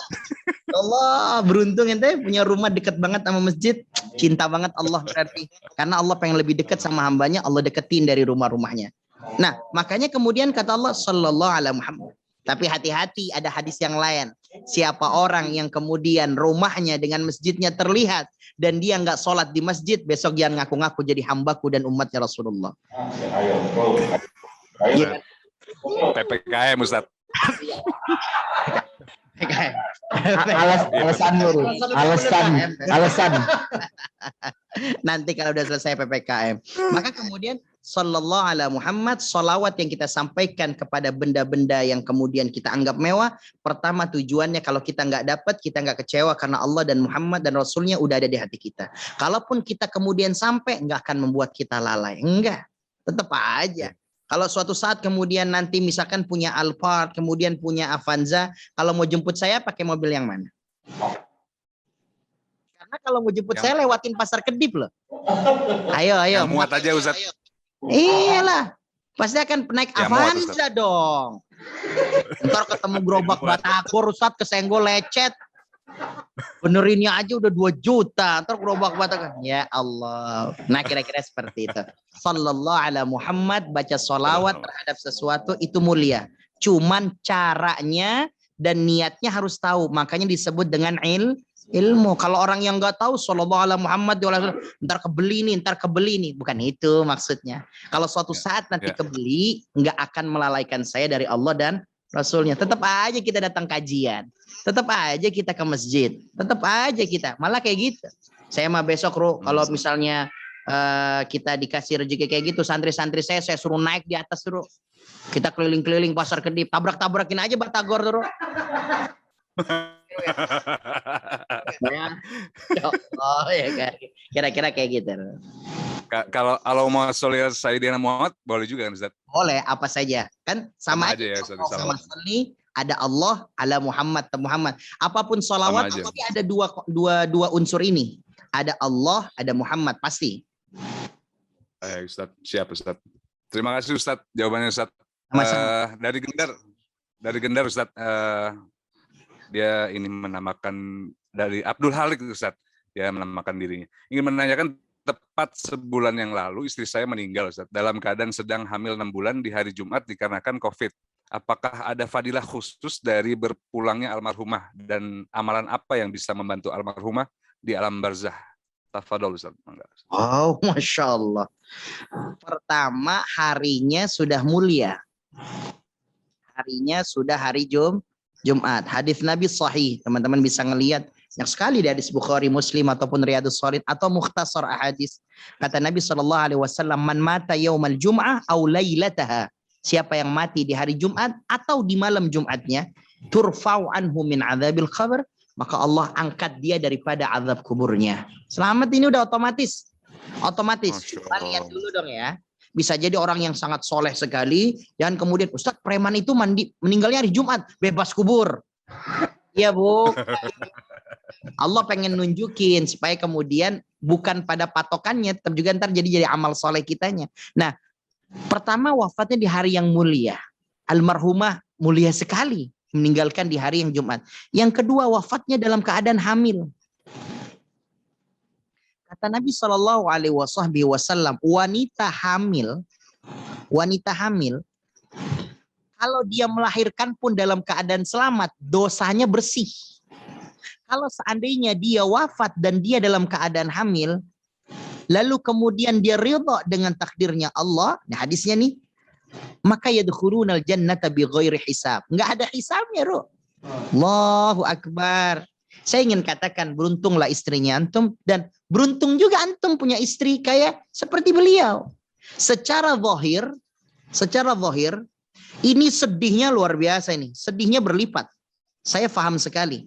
Allah beruntung ente punya rumah dekat banget sama masjid, cinta banget Allah berarti. Karena Allah pengen lebih dekat sama hambanya, Allah deketin dari rumah-rumahnya. Nah makanya kemudian kata Allah sallallahu alaihi Muhammad. Tapi hati-hati, ada hadis yang lain. Siapa orang yang kemudian rumahnya dengan masjidnya terlihat dan dia nggak sholat di masjid, besok jangan ngaku-ngaku jadi hambaku dan umatnya Rasulullah. PPKM Ustaz. Alasan. Nanti kalau udah selesai PPKM. Maka kemudian sallallahu ala Muhammad, salawat yang kita sampaikan kepada benda-benda yang kemudian kita anggap mewah. Pertama tujuannya kalau kita nggak dapat, kita nggak kecewa karena Allah dan Muhammad dan Rasulnya udah ada di hati kita. Kalaupun kita kemudian sampai, nggak akan membuat kita lalai. Enggak, tetap aja. Kalau suatu saat kemudian nanti misalkan punya Alphard, kemudian punya Avanza, kalau mau jemput saya pakai mobil yang mana? Karena kalau mau jemput saya lewatin Pasar Kedip loh. Ayo. Yang muat aja Ustaz. Iyalah, pasti akan naik Avanza dong. Ntar ketemu gerobak batagor, Ustaz kesenggol lecet. Benerinnya aja udah 2 juta, ntar gerobak batagor. Ya Allah. Nah kira-kira seperti itu. Sallallahu ala Muhammad, baca sholawat terhadap sesuatu itu mulia. Cuman caranya dan niatnya harus tahu. Makanya disebut dengan Ilmu. Kalau orang yang nggak tahu sallallahu alaihi Muhammad ntar kebeli nih, bukan itu maksudnya. Kalau suatu saat nanti kebeli, nggak akan melalaikan saya dari Allah dan Rasulnya. Tetap aja kita datang kajian, tetap aja kita ke masjid, tetap aja kita. Malah kayak gitu. Saya mah besok kalau misalnya kita dikasih rezeki kayak gitu, santri-santri saya suruh naik di atas terus. Kita keliling-keliling pasar Kedip, tabrak-tabrakin aja batagor terus. Oh ya kan, kira-kira kayak gitu. Kalau mau Sholli Sayyidina Muhammad boleh juga kan Ustaz? Boleh apa saja kan sama aja ya, sama sekali ada Allah ala Muhammad Muhammad. Apapun sholawat pasti ada dua unsur ini. Ada Allah, ada Muhammad pasti. Ustaz, siap Ustaz. Terima kasih Ustaz jawabannya Ustaz. Dari Gendar Ustaz. Dia ini menamakan dari Abdul Halik Ustaz. Dia menamakan dirinya. Ingin menanyakan, tepat sebulan yang lalu istri saya meninggal Ustaz, dalam keadaan sedang hamil 6 bulan di hari Jumat dikarenakan COVID. Apakah ada fadilah khusus dari berpulangnya almarhumah dan amalan apa yang bisa membantu almarhumah di alam barzah? Tafadhol Ustaz. Oh, Masya Allah. Pertama, harinya sudah mulia. Harinya sudah hari Jumat. Hadis Nabi sahih, teman-teman bisa ngelihat banyak sekali di hadis Bukhari, Muslim ataupun Riyadhus Shalihin atau mukhtasar ahadis. Kata Nabi SAW, man mata yaumal jum'ah aw lailataha. Siapa yang mati di hari Jumat atau di malam Jumatnya, turfa'u anhu min adzabil qabr, maka Allah angkat dia daripada azab kuburnya. Selamat ini udah otomatis. Coba lihat dulu dong ya. Bisa jadi orang yang sangat soleh sekali, dan kemudian Ustadz preman itu meninggalnya hari Jumat, bebas kubur. Iya Bu. Allah pengen nunjukin supaya kemudian bukan pada patokannya, tapi juga ntar jadi amal soleh kitanya. Nah, pertama wafatnya di hari yang mulia. Almarhumah mulia sekali, meninggalkan di hari yang Jumat. Yang kedua wafatnya dalam keadaan hamil. Kata Nabi Shallallahu Alaihi Wasallam, wanita hamil, kalau dia melahirkan pun dalam keadaan selamat, dosanya bersih. Kalau seandainya dia wafat dan dia dalam keadaan hamil, lalu kemudian dia ridha dengan takdirnya Allah, nah hadisnya nih, maka yadkhulunal jannata bighairi hisab. Enggak ada hisabnya, Ru. Allahu Akbar. Saya ingin katakan beruntunglah istrinya antum, dan beruntung juga antum punya istri kayak seperti beliau. Secara zahir ini sedihnya luar biasa ini. Sedihnya berlipat. Saya paham sekali.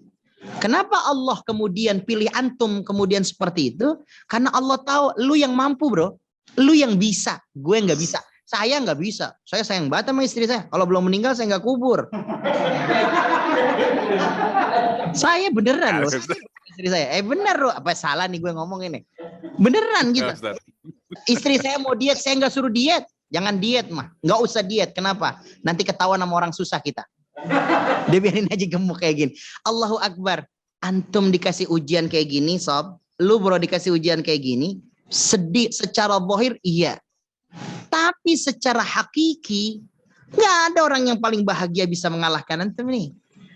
Kenapa Allah kemudian pilih antum kemudian seperti itu? Karena Allah tahu lu yang mampu, bro. Lu yang bisa. Gue nggak bisa. Saya nggak bisa. Saya sayang banget sama istri saya. Kalau belum meninggal saya nggak kubur. Saya beneran loh. Istri saya. Bener loh. Apa salah nih gue ngomong ini? Beneran gitu. Istri saya mau diet, saya nggak suruh diet. Jangan diet mah. Nggak usah diet. Kenapa? Nanti ketahuan sama orang susah kita. Dia biarin aja gemuk kayak gini. Allahu Akbar. Antum dikasih ujian kayak gini, sob. Lu bro dikasih ujian kayak gini. Sedih secara zahir iya. Tapi secara hakiki nggak ada orang yang paling bahagia bisa mengalahkan antum nih.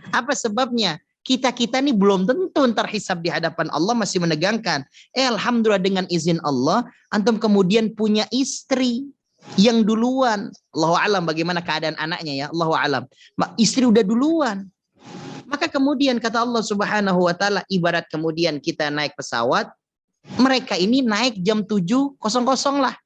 Apa sebabnya? Kita nih belum tentu terhisab di hadapan Allah, masih menegangkan. Alhamdulillah dengan izin Allah, antum kemudian punya istri yang duluan. Allahu alam bagaimana keadaan anaknya ya. Allahu alam. Istri udah duluan. Maka kemudian kata Allah Subhanahu wa taala, ibarat kemudian kita naik pesawat, mereka ini naik jam 7.00 lah.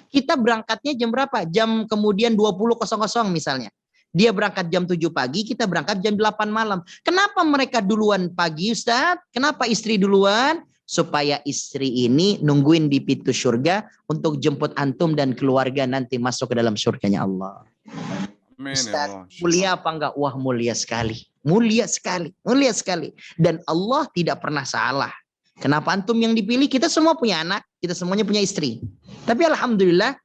Kita berangkatnya jam berapa? Jam kemudian 20.00 misalnya. Dia berangkat jam 7 pagi, kita berangkat jam 8 malam. Kenapa mereka duluan pagi, Ustaz? Kenapa istri duluan? Supaya istri ini nungguin di pintu surga untuk jemput antum dan keluarga nanti masuk ke dalam surganya Allah. Ustaz, mulia apa enggak? Wah, mulia sekali. Mulia sekali. Mulia sekali. Dan Allah tidak pernah salah. Kenapa antum yang dipilih? Kita semua punya anak, kita semuanya punya istri. Tapi alhamdulillah,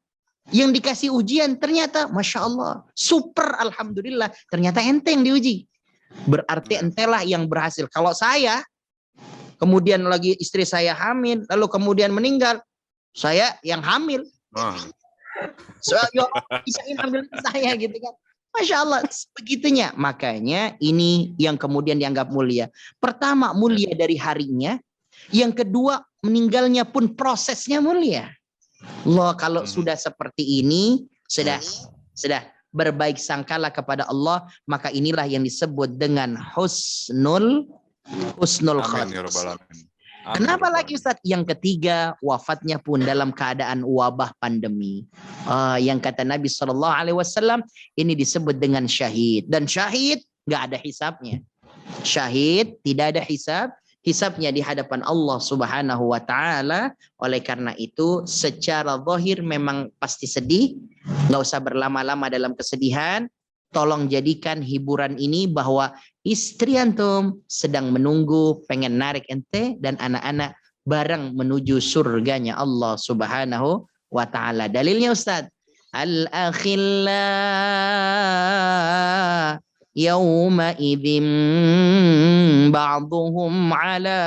yang dikasih ujian ternyata Masya Allah, super alhamdulillah, ternyata ente yang diuji. Berarti entelah yang berhasil. Kalau saya, kemudian lagi istri saya hamil, lalu kemudian meninggal, saya yang hamil. Saya bisa ambil saya gitu kan. Masya Allah, begitunya. Makanya ini yang kemudian dianggap mulia. Pertama, mulia dari harinya. Yang kedua, meninggalnya pun prosesnya mulia. Allah, kalau sudah seperti ini, sudah berbaik sangkalah kepada Allah, maka inilah yang disebut dengan husnul khatimah. Kenapa lagi Ustaz? Yang ketiga, wafatnya pun dalam keadaan wabah pandemi. Yang kata Nabi SAW, ini disebut dengan syahid. Dan syahid nggak ada hisabnya. Syahid tidak ada hisabnya di hadapan Allah Subhanahu wa taala. Oleh karena itu, secara zahir memang pasti sedih. Nggak usah berlama-lama dalam kesedihan. Tolong jadikan hiburan ini bahwa istri antum sedang menunggu, pengen narik ente dan anak-anak bareng menuju surganya Allah Subhanahu wa taala. Dalilnya Ustaz, al-akhilla yauma idzin ba'dhum ala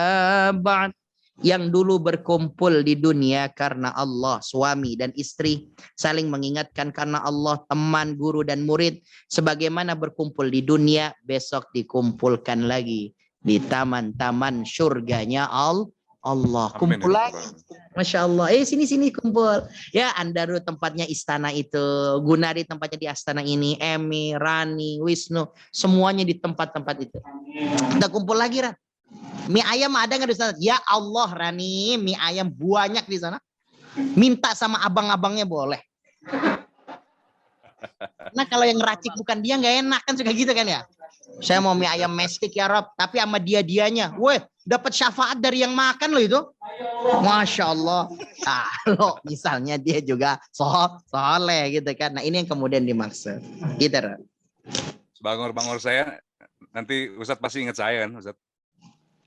ba'd. Yang dulu berkumpul di dunia karena Allah, suami dan istri saling mengingatkan karena Allah, teman, guru dan murid, sebagaimana berkumpul di dunia, besok dikumpulkan lagi di taman-taman surganya Allah. Kumpul lagi. Masya Allah. Sini kumpul. Ya, Andaru tempatnya istana itu, Gunari tempatnya di astana ini, Emi, Rani, Wisnu, semuanya di tempat-tempat itu. Kita kumpul lagi, Ran. Mie ayam ada nggak di sana? Ya Allah, Rani, mie ayam banyak di sana. Minta sama abang-abangnya boleh. Nah, kalau yang racik bukan dia nggak enak kan, suka gitu kan ya. Saya mau mie ayam mestik ya Rob, tapi sama dianya. Weh, dapat syafaat dari yang makan loh itu. Masya Allah. Kalau misalnya dia juga soleh gitu kan. Nah, ini yang kemudian dimaksud. Gitu, Rob. Bangor saya, nanti Ustadz pasti ingat saya kan, Ustadz.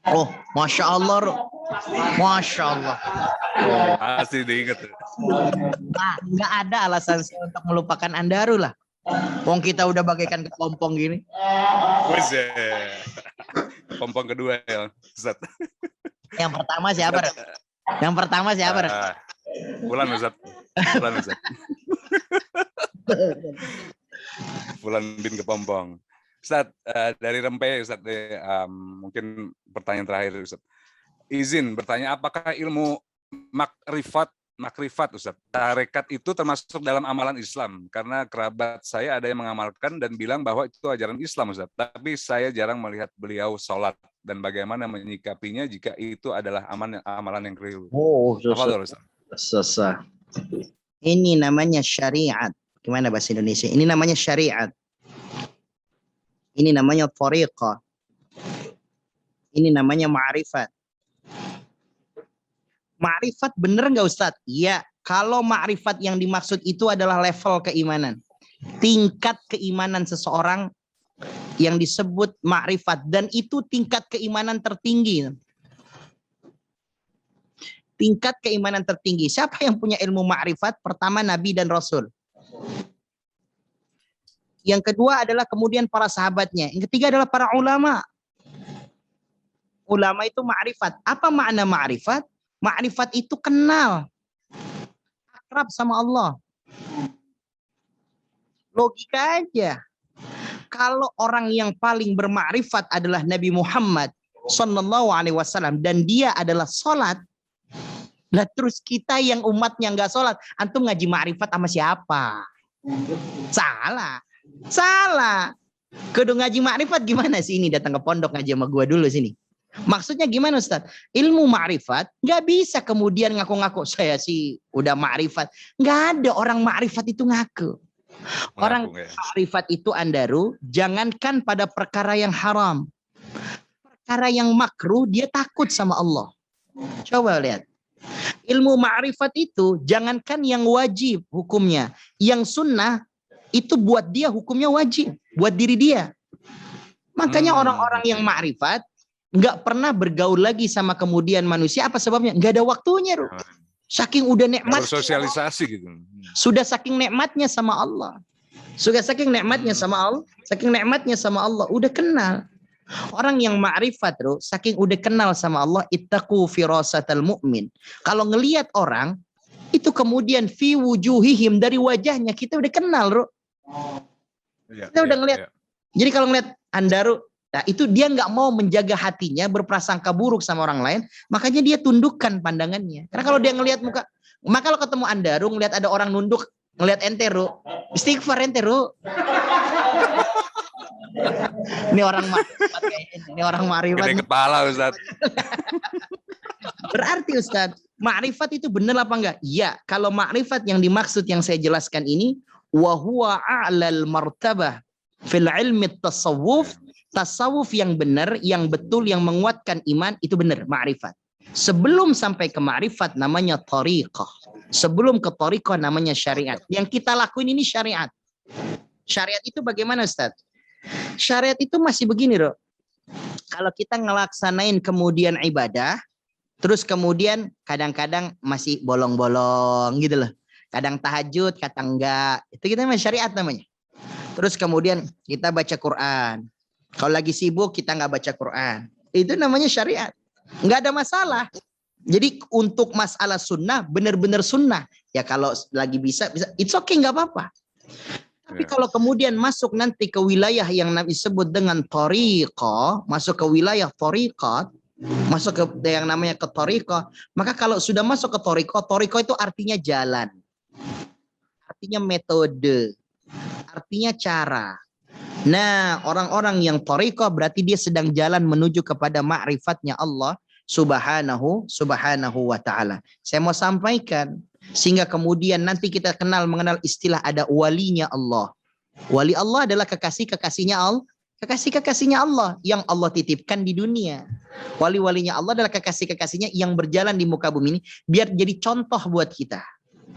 Oh, Masya Allah. Masya Allah. Pasti diingat. Nah, nggak ada alasan saya untuk melupakan Andaru lah. Wong kita udah bagaikan kepompong gini. Kepompong kedua ya, Ustaz. Yang pertama siapa? Bulan Ustaz. Bulan bin kepompong. Ustaz, dari Rempe, Ustaz, mungkin pertanyaan terakhir, Ustaz. Izin bertanya, apakah ilmu makrifat, Ustaz, tarekat itu termasuk dalam amalan Islam? Karena kerabat saya ada yang mengamalkan dan bilang bahwa itu ajaran Islam, Ustaz. Tapi saya jarang melihat beliau sholat. Dan bagaimana menyikapinya jika itu adalah amalan yang keliru? Oh, susah. Ini namanya syariat. Gimana bahasa Indonesia? Ini namanya syariat. Ini namanya thariqah. Ini namanya ma'rifat. Ma'rifat bener nggak Ustadz? Iya, kalau ma'rifat yang dimaksud itu adalah level keimanan. Tingkat keimanan seseorang yang disebut ma'rifat. Dan itu tingkat keimanan tertinggi. Tingkat keimanan tertinggi. Siapa yang punya ilmu ma'rifat? Pertama Nabi dan Rasul. Yang kedua adalah kemudian para sahabatnya. Yang ketiga adalah para ulama. Ulama itu ma'rifat. Apa makna ma'rifat? Ma'rifat itu kenal. Akrab sama Allah. Logika aja. Kalau orang yang paling bermakrifat adalah Nabi Muhammad Sallallahu Alaihi Wasallam dan dia adalah sholat. Nah terus kita yang umatnya nggak sholat, antum ngaji ma'rifat sama siapa? Salah. Kudu ngaji ma'rifat gimana sih ini? Datang ke pondok ngaji sama gua dulu sini. Maksudnya gimana Ustaz? Ilmu ma'rifat nggak bisa kemudian ngaku-ngaku saya sih udah ma'rifat. Nggak ada orang ma'rifat itu ngaku. Orang ma'rifat itu Andaru, jangankan pada perkara yang haram. Perkara yang makruh dia takut sama Allah. Coba lihat. Ilmu ma'rifat itu jangankan yang wajib hukumnya. Yang sunnah itu buat dia hukumnya wajib. Buat diri dia. Makanya orang-orang yang ma'rifat nggak pernah bergaul lagi sama kemudian manusia. Apa sebabnya? Nggak ada waktunya. Saking udah nikmat. Sosialisasi gitu. Sudah saking nikmatnya sama Allah. Saking nikmatnya sama Allah. Udah kenal. Orang yang ma'rifat, saking udah kenal sama Allah, ittaqu firasatal mu'min. Kalau ngelihat orang, itu kemudian fi wujuhihim, dari wajahnya kita udah kenal, Kita udah ngelihat. Jadi kalau ngelihat Andaru, nah itu dia nggak mau menjaga hatinya berprasangka buruk sama orang lain, makanya dia tundukkan pandangannya. Karena kalau dia ngelihat muka, maka kalau ketemu Andaru ngelihat ada orang nunduk, ngelihat enteru, istighfar enteru. Ini orang ma'rifat kayaknya. Ini orang ma'rifat. Gede kepala Ustaz. Berarti Ustaz, ma'rifat itu benar apa enggak? Iya, kalau ma'rifat yang dimaksud yang saya jelaskan ini, wa huwa a'lal martabah fil ilmi tasawuf, tasawuf yang benar, yang betul, yang menguatkan iman, itu benar, ma'rifat. Sebelum sampai ke ma'rifat namanya tariqah. Sebelum ke tariqah namanya syariat. Yang kita lakuin ini syariat. Syariat itu bagaimana Ustaz? Syariat itu masih begini, Bro. Kalau kita ngelaksanain kemudian ibadah, terus kemudian kadang-kadang masih bolong-bolong gitu loh. Kadang tahajud, kadang enggak. Itu kita namanya syariat namanya. Terus kemudian kita baca Quran. Kalau lagi sibuk kita nggak baca Quran. Itu namanya syariat. Nggak ada masalah. Jadi untuk masalah sunnah, benar-benar sunnah. Ya kalau lagi bisa, it's okay, nggak apa-apa. Tapi kalau kemudian masuk nanti ke wilayah yang Nabi sebut dengan tariqah, masuk ke wilayah tariqat, masuk ke yang namanya ke tariqah, maka kalau sudah masuk ke tariqah itu artinya jalan. Artinya metode. Artinya cara. Nah, orang-orang yang tariqah berarti dia sedang jalan menuju kepada ma'rifatnya Allah subhanahu wa ta'ala. Saya mau sampaikan sehingga kemudian nanti kita mengenal istilah ada walinya Allah. Wali Allah adalah kekasih-kekasihnya Allah. Kekasih-kekasihnya Allah yang Allah titipkan di dunia. Wali-walinya Allah adalah kekasih-kekasihnya yang berjalan di muka bumi ini biar jadi contoh buat kita.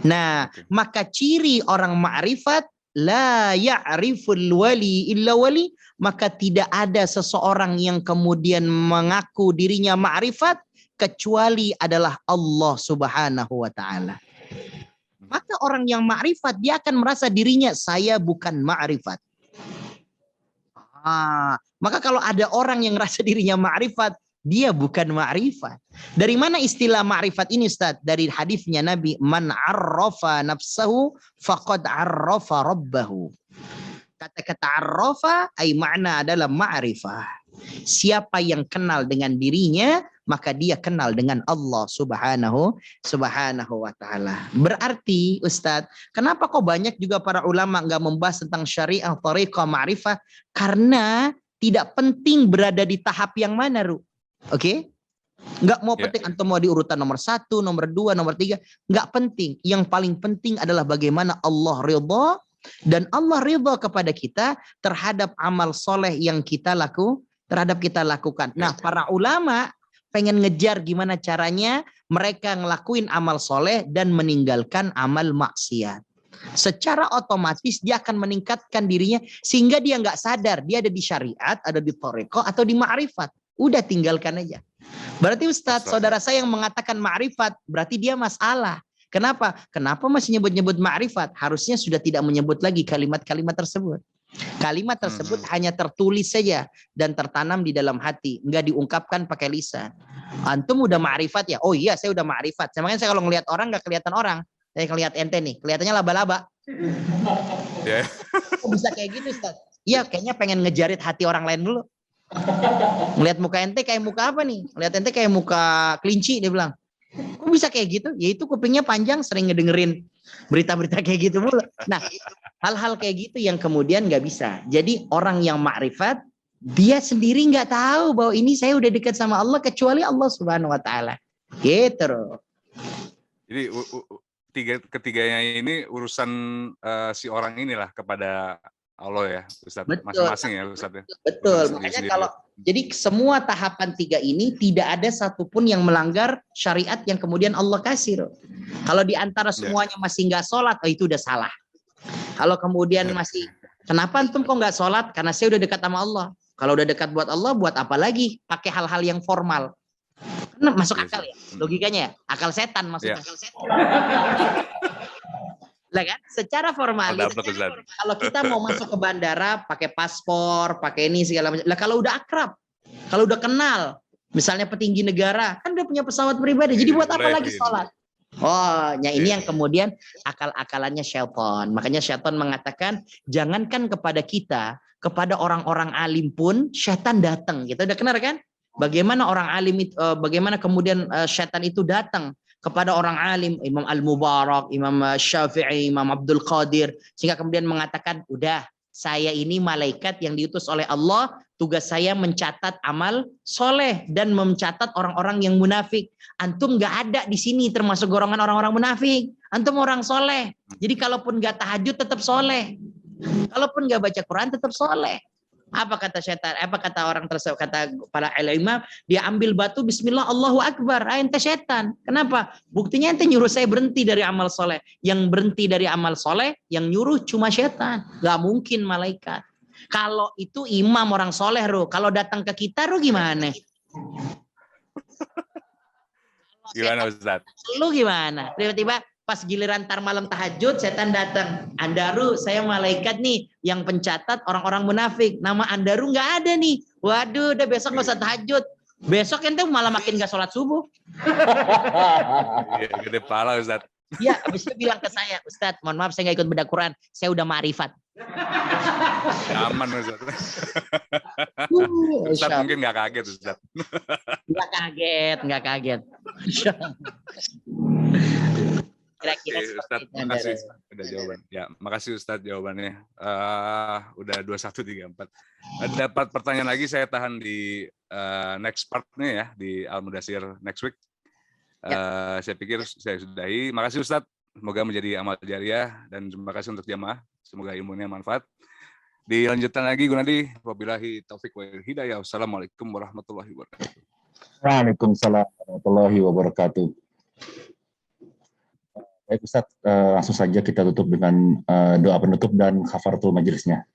Nah, maka ciri orang ma'rifat la ya'riful wali illa wali, maka tidak ada seseorang yang kemudian mengaku dirinya ma'rifat kecuali adalah Allah subhanahu wa ta'ala. Maka orang yang ma'rifat dia akan merasa dirinya saya bukan ma'rifat. Maka kalau ada orang yang merasa dirinya ma'rifat, dia bukan ma'rifat. Dari mana istilah ma'rifat ini Ustaz? Dari hadisnya Nabi, man arrafa nafsahu faqad arrafa rabbahu. Kata-kata arrafa ay makna adalah ma'rifah. Siapa yang kenal dengan dirinya, maka dia kenal dengan Allah subhanahu wa ta'ala. Berarti Ustaz, kenapa kok banyak juga para ulama nggak membahas tentang syariah, tariqah, ma'rifah? Karena tidak penting berada di tahap yang mana, Ru. Oke? Nggak mau penting antum mau di urutan nomor 1, nomor 2, nomor 3. Nggak penting. Yang paling penting adalah bagaimana Allah ridha dan Allah ridha kepada kita terhadap amal soleh yang kita lakukan. Nah, para ulama pengen ngejar gimana caranya mereka ngelakuin amal soleh dan meninggalkan amal maksiat. Secara otomatis dia akan meningkatkan dirinya sehingga dia nggak sadar dia ada di syariat, ada di thariqah atau di ma'rifat. Udah tinggalkan aja. Berarti Ustadz, saudara saya yang mengatakan ma'rifat, berarti dia masalah. Kenapa? Kenapa masih nyebut-nyebut ma'rifat? Harusnya sudah tidak menyebut lagi kalimat-kalimat tersebut. Kalimat tersebut hanya tertulis saja dan tertanam di dalam hati, enggak diungkapkan pakai lisan. Antum udah ma'rifat ya? Oh iya, saya udah ma'rifat. Makanya saya kalau ngelihat orang nggak kelihatan orang. Saya ngelihat ente nih, kelihatannya laba-laba. Kok bisa kayak gitu, Ustaz? Iya, kayaknya pengen ngejarit hati orang lain dulu. Ngelihat muka ente kayak muka apa nih? Ngelihat ente kayak muka kelinci, dia bilang. Kok bisa kayak gitu? Ya itu kupingnya panjang, sering ngedengerin berita-berita kayak gitu mulu. Nah, hal-hal kayak gitu yang kemudian nggak bisa. Jadi orang yang ma'rifat, dia sendiri nggak tahu bahwa ini saya udah dekat sama Allah kecuali Allah subhanahu wa ta'ala. Gitu. Jadi ketiganya ini urusan si orang inilah kepada Allah ya, Ustaz. Masing-masing ya, Ustaz. Betul. Makanya kalau jadi semua tahapan 3 ini tidak ada satupun yang melanggar syariat yang kemudian Allah kasih. Kalau di antara semuanya masih nggak sholat, itu udah salah. Kalau kemudian masih, kenapa antum kok nggak sholat? Karena saya udah dekat sama Allah. Kalau udah dekat buat Allah, buat apa lagi? Pakai hal-hal yang formal. Karena masuk akal ya, logikanya ya. Akal setan maksudnya. Akal setan. Lah kan, secara formalis kalau kita mau masuk ke bandara pakai paspor, pakai ini segala macam. Lah kalau udah akrab, kalau udah kenal, misalnya petinggi negara, kan udah punya pesawat pribadi. Jadi buat apa lagi sholat? Oh, ya ini yang kemudian akal-akalannya syaitan. Makanya syaitan mengatakan, jangankan kepada kita, kepada orang-orang alim pun syaitan datang. Kita udah kenal kan? Bagaimana orang alim itu, bagaimana kemudian syaitan itu datang kepada orang alim, Imam Al-Mubarak, Imam Syafi'i, Imam Abdul Qadir, sehingga kemudian mengatakan, udah, saya ini malaikat yang diutus oleh Allah, tugas saya mencatat amal soleh dan mencatat orang-orang yang munafik. Antum nggak ada di sini termasuk golongan orang-orang munafik. Antum orang soleh. Jadi kalaupun nggak tahajud tetap soleh. Kalaupun nggak baca Quran tetap soleh. Apa kata syaitan? Apa kata orang tersebut? Kata para ulama, dia ambil batu, Bismillah, Allahu Akbar. Ente setan. Kenapa? Buktinya ente nyuruh saya berhenti dari amal soleh. Yang berhenti dari amal soleh, yang nyuruh cuma syaitan. Gak mungkin malaikat. Kalau itu imam orang soleh, Ru. Kalau datang ke kita, Ru, gimana? Gimana Ustaz? Lu gimana? Tiba-tiba pas giliran tar malam tahajud, setan datang. Andaru, saya malaikat nih yang pencatat orang-orang munafik. Nama Andaru nggak ada nih. Waduh, udah besok nggak usah tahajud. Besok ente malah makin nggak sholat subuh. Iya, gede pala Ustaz. Iya, habis itu bilang ke saya, Ustadz, mohon maaf saya nggak ikut bedah Quran. Saya udah ma'rifat. Aman Ustaz. Ustaz mungkin nggak kaget Ustaz. Nggak kaget. Kira-kira Ustaz, makasih udah jawaban. Ya, makasih Ustaz jawabannya. Udah 2134. Ada 4 pertanyaan lagi, saya tahan di next part-nya ya, di Al-Mudatsir next week. Saya pikir saya sudahi. Makasih Ustaz. Semoga menjadi amal jariah dan terima kasih untuk jamaah. Semoga ilmunya manfaat. Dilanjutkan lagi Gunadi. Wabillahi taufik wal hidayah. Wassalamualaikum warahmatullahi wabarakatuh. Waalaikumsalam warahmatullahi wabarakatuh. Baik Ustaz, langsung saja kita tutup dengan doa penutup dan kafaratul majelisnya.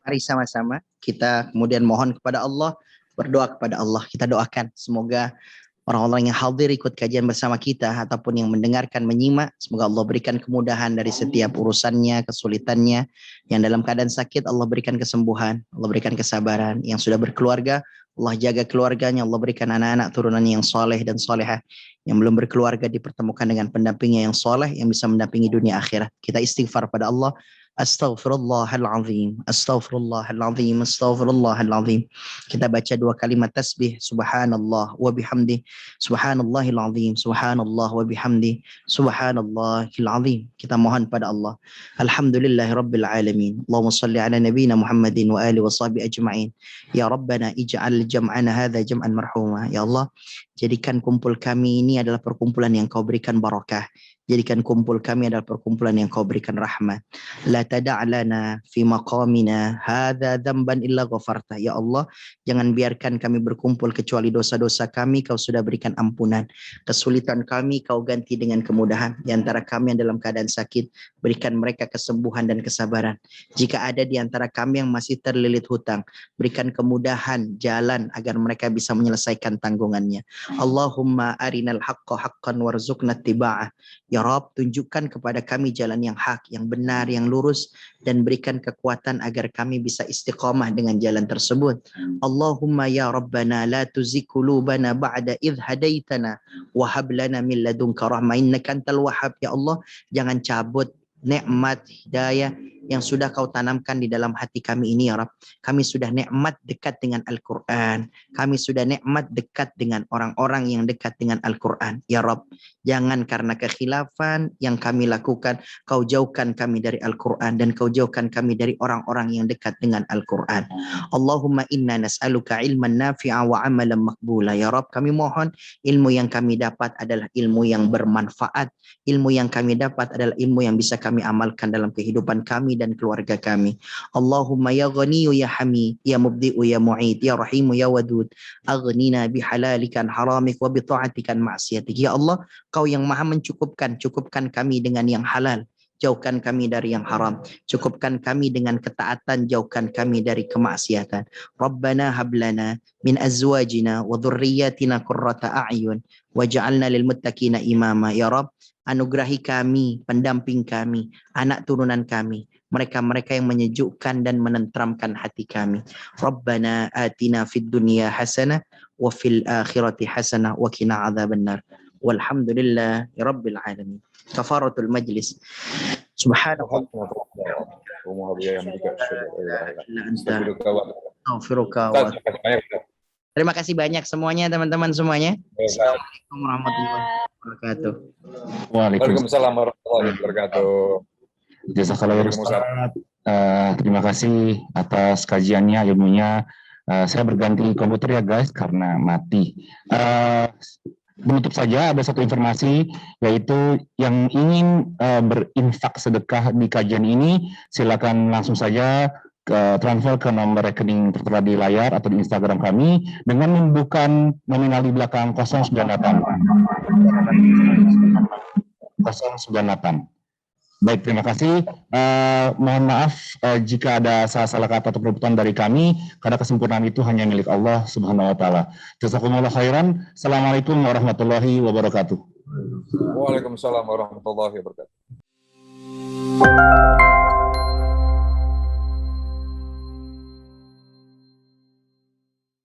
Mari sama-sama kita kemudian mohon kepada Allah, berdoa kepada Allah. Kita doakan semoga orang-orang yang hadir ikut kajian bersama kita ataupun yang mendengarkan, menyimak, semoga Allah berikan kemudahan dari setiap urusannya, kesulitannya. Yang dalam keadaan sakit, Allah berikan kesembuhan, Allah berikan kesabaran. Yang sudah berkeluarga, Allah jaga keluarganya, Allah berikan anak-anak turunannya yang soleh dan solehah. Yang belum berkeluarga dipertemukan dengan pendampingnya yang soleh, yang bisa mendampingi dunia akhirat. Kita istighfar pada Allah. Astaghfirullahaladzim, astaghfirullahaladzim, astaghfirullahaladzim. Kita baca 2 kalimat tasbih, subhanallah wa bihamdi, subhanallahil azim, subhanallah wa bihamdi, subhanallahil azim. Kita mohon pada Allah. Alhamdulillahirabbil alamin. Allahumma shalli ala nabiyyina Muhammadin wa alihi wa sahbihi ajma'in. Ya Rabbana ij'al jam'ana hadza jam'an marhuma. Ya Allah, jadikan kumpul kami ini adalah perkumpulan yang Kau berikan barakah. Jadikan kumpul kami adalah perkumpulan yang Kau berikan rahmat. La tada'lana fi maqamina hadza dzamban illa ghafarta. Ya Allah, jangan biarkan kami berkumpul kecuali dosa-dosa kami Kau sudah berikan ampunan. Kesulitan kami Kau ganti dengan kemudahan. Di antara kami yang dalam keadaan sakit, berikan mereka kesembuhan dan kesabaran. Jika ada di antara kami yang masih terlilit hutang, berikan kemudahan jalan agar mereka bisa menyelesaikan tanggungannya. Allahumma arinal haqqa haqqan warzuqna ittiba'ah. Ya Rabb, tunjukkan kepada kami jalan yang hak, yang benar, yang lurus, dan berikan kekuatan agar kami bisa istiqamah dengan jalan tersebut. Allahumma ya Rabbana la tuzigh qulubana ba'da idh hadaitana wa hab lana min ladunka rahmah innaka antal wahhab. Ya Allah, jangan cabut nikmat hidayah yang sudah Kau tanamkan di dalam hati kami ini ya Rabb. Kami sudah nikmat dekat dengan Al-Quran. Kami sudah nikmat dekat dengan orang-orang yang dekat dengan Al-Quran. Ya Rabb, jangan karena kekhilafan yang kami lakukan, Kau jauhkan kami dari Al-Quran dan Kau jauhkan kami dari orang-orang yang dekat dengan Al-Quran. Allahumma inna nas'aluka ilman nafi'a wa amalan makbula. Ya Rabb, kami mohon ilmu yang kami dapat adalah ilmu yang bermanfaat. Ilmu yang kami dapat adalah ilmu yang bisa kami amalkan dalam kehidupan kami dan keluarga kami. Allahumma ya ghaniyu ya hamid, ya mubdi'u ya mu'id, ya rahimu ya wadud, aghnina bihalalikan haramik wa bita'atikan ma'siyatik. Ya Allah, Kau yang maha mencukupkan, cukupkan kami dengan yang halal, jauhkan kami dari yang haram, cukupkan kami dengan ketaatan, jauhkan kami dari kemaksiatan. Rabbana hablana min azwajina wa dhurriyyatina qurrata a'yun waj'alna lil muttaqina imama. Ya Rabb, anugerahi kami, pendamping kami, anak turunan kami, mereka-mereka yang menyejukkan dan menenteramkan hati kami. Rabbana atina fid dunya hasanah wa fil akhirati hasanah wa qina adzabannar. walhamdulillahi rabbil alamin. Kafaratul majlis. Subhanallah. Terima kasih banyak semuanya teman-teman semuanya. Assalamualaikum warahmatullahi wabarakatuh. Waalaikumsalam warahmatullahi wabarakatuh. Jazakallahu khairan. Terima kasih atas kajiannya, ilmunya. Saya berganti komputer ya guys karena mati. Menutup saja ada satu informasi, yaitu yang ingin berinfak sedekah di kajian ini silakan langsung saja transfer ke nomor rekening tertera di layar atau di Instagram kami dengan membuka nominal di belakang 098. Baik, terima kasih. Mohon maaf jika ada salah kata atau perebutan dari kami, karena kesempurnaan itu hanya milik Allah Subhanahu wa taala. Jazakumullah khairan. Assalamualaikum warahmatullahi wabarakatuh. Waalaikumsalam warahmatullahi wabarakatuh.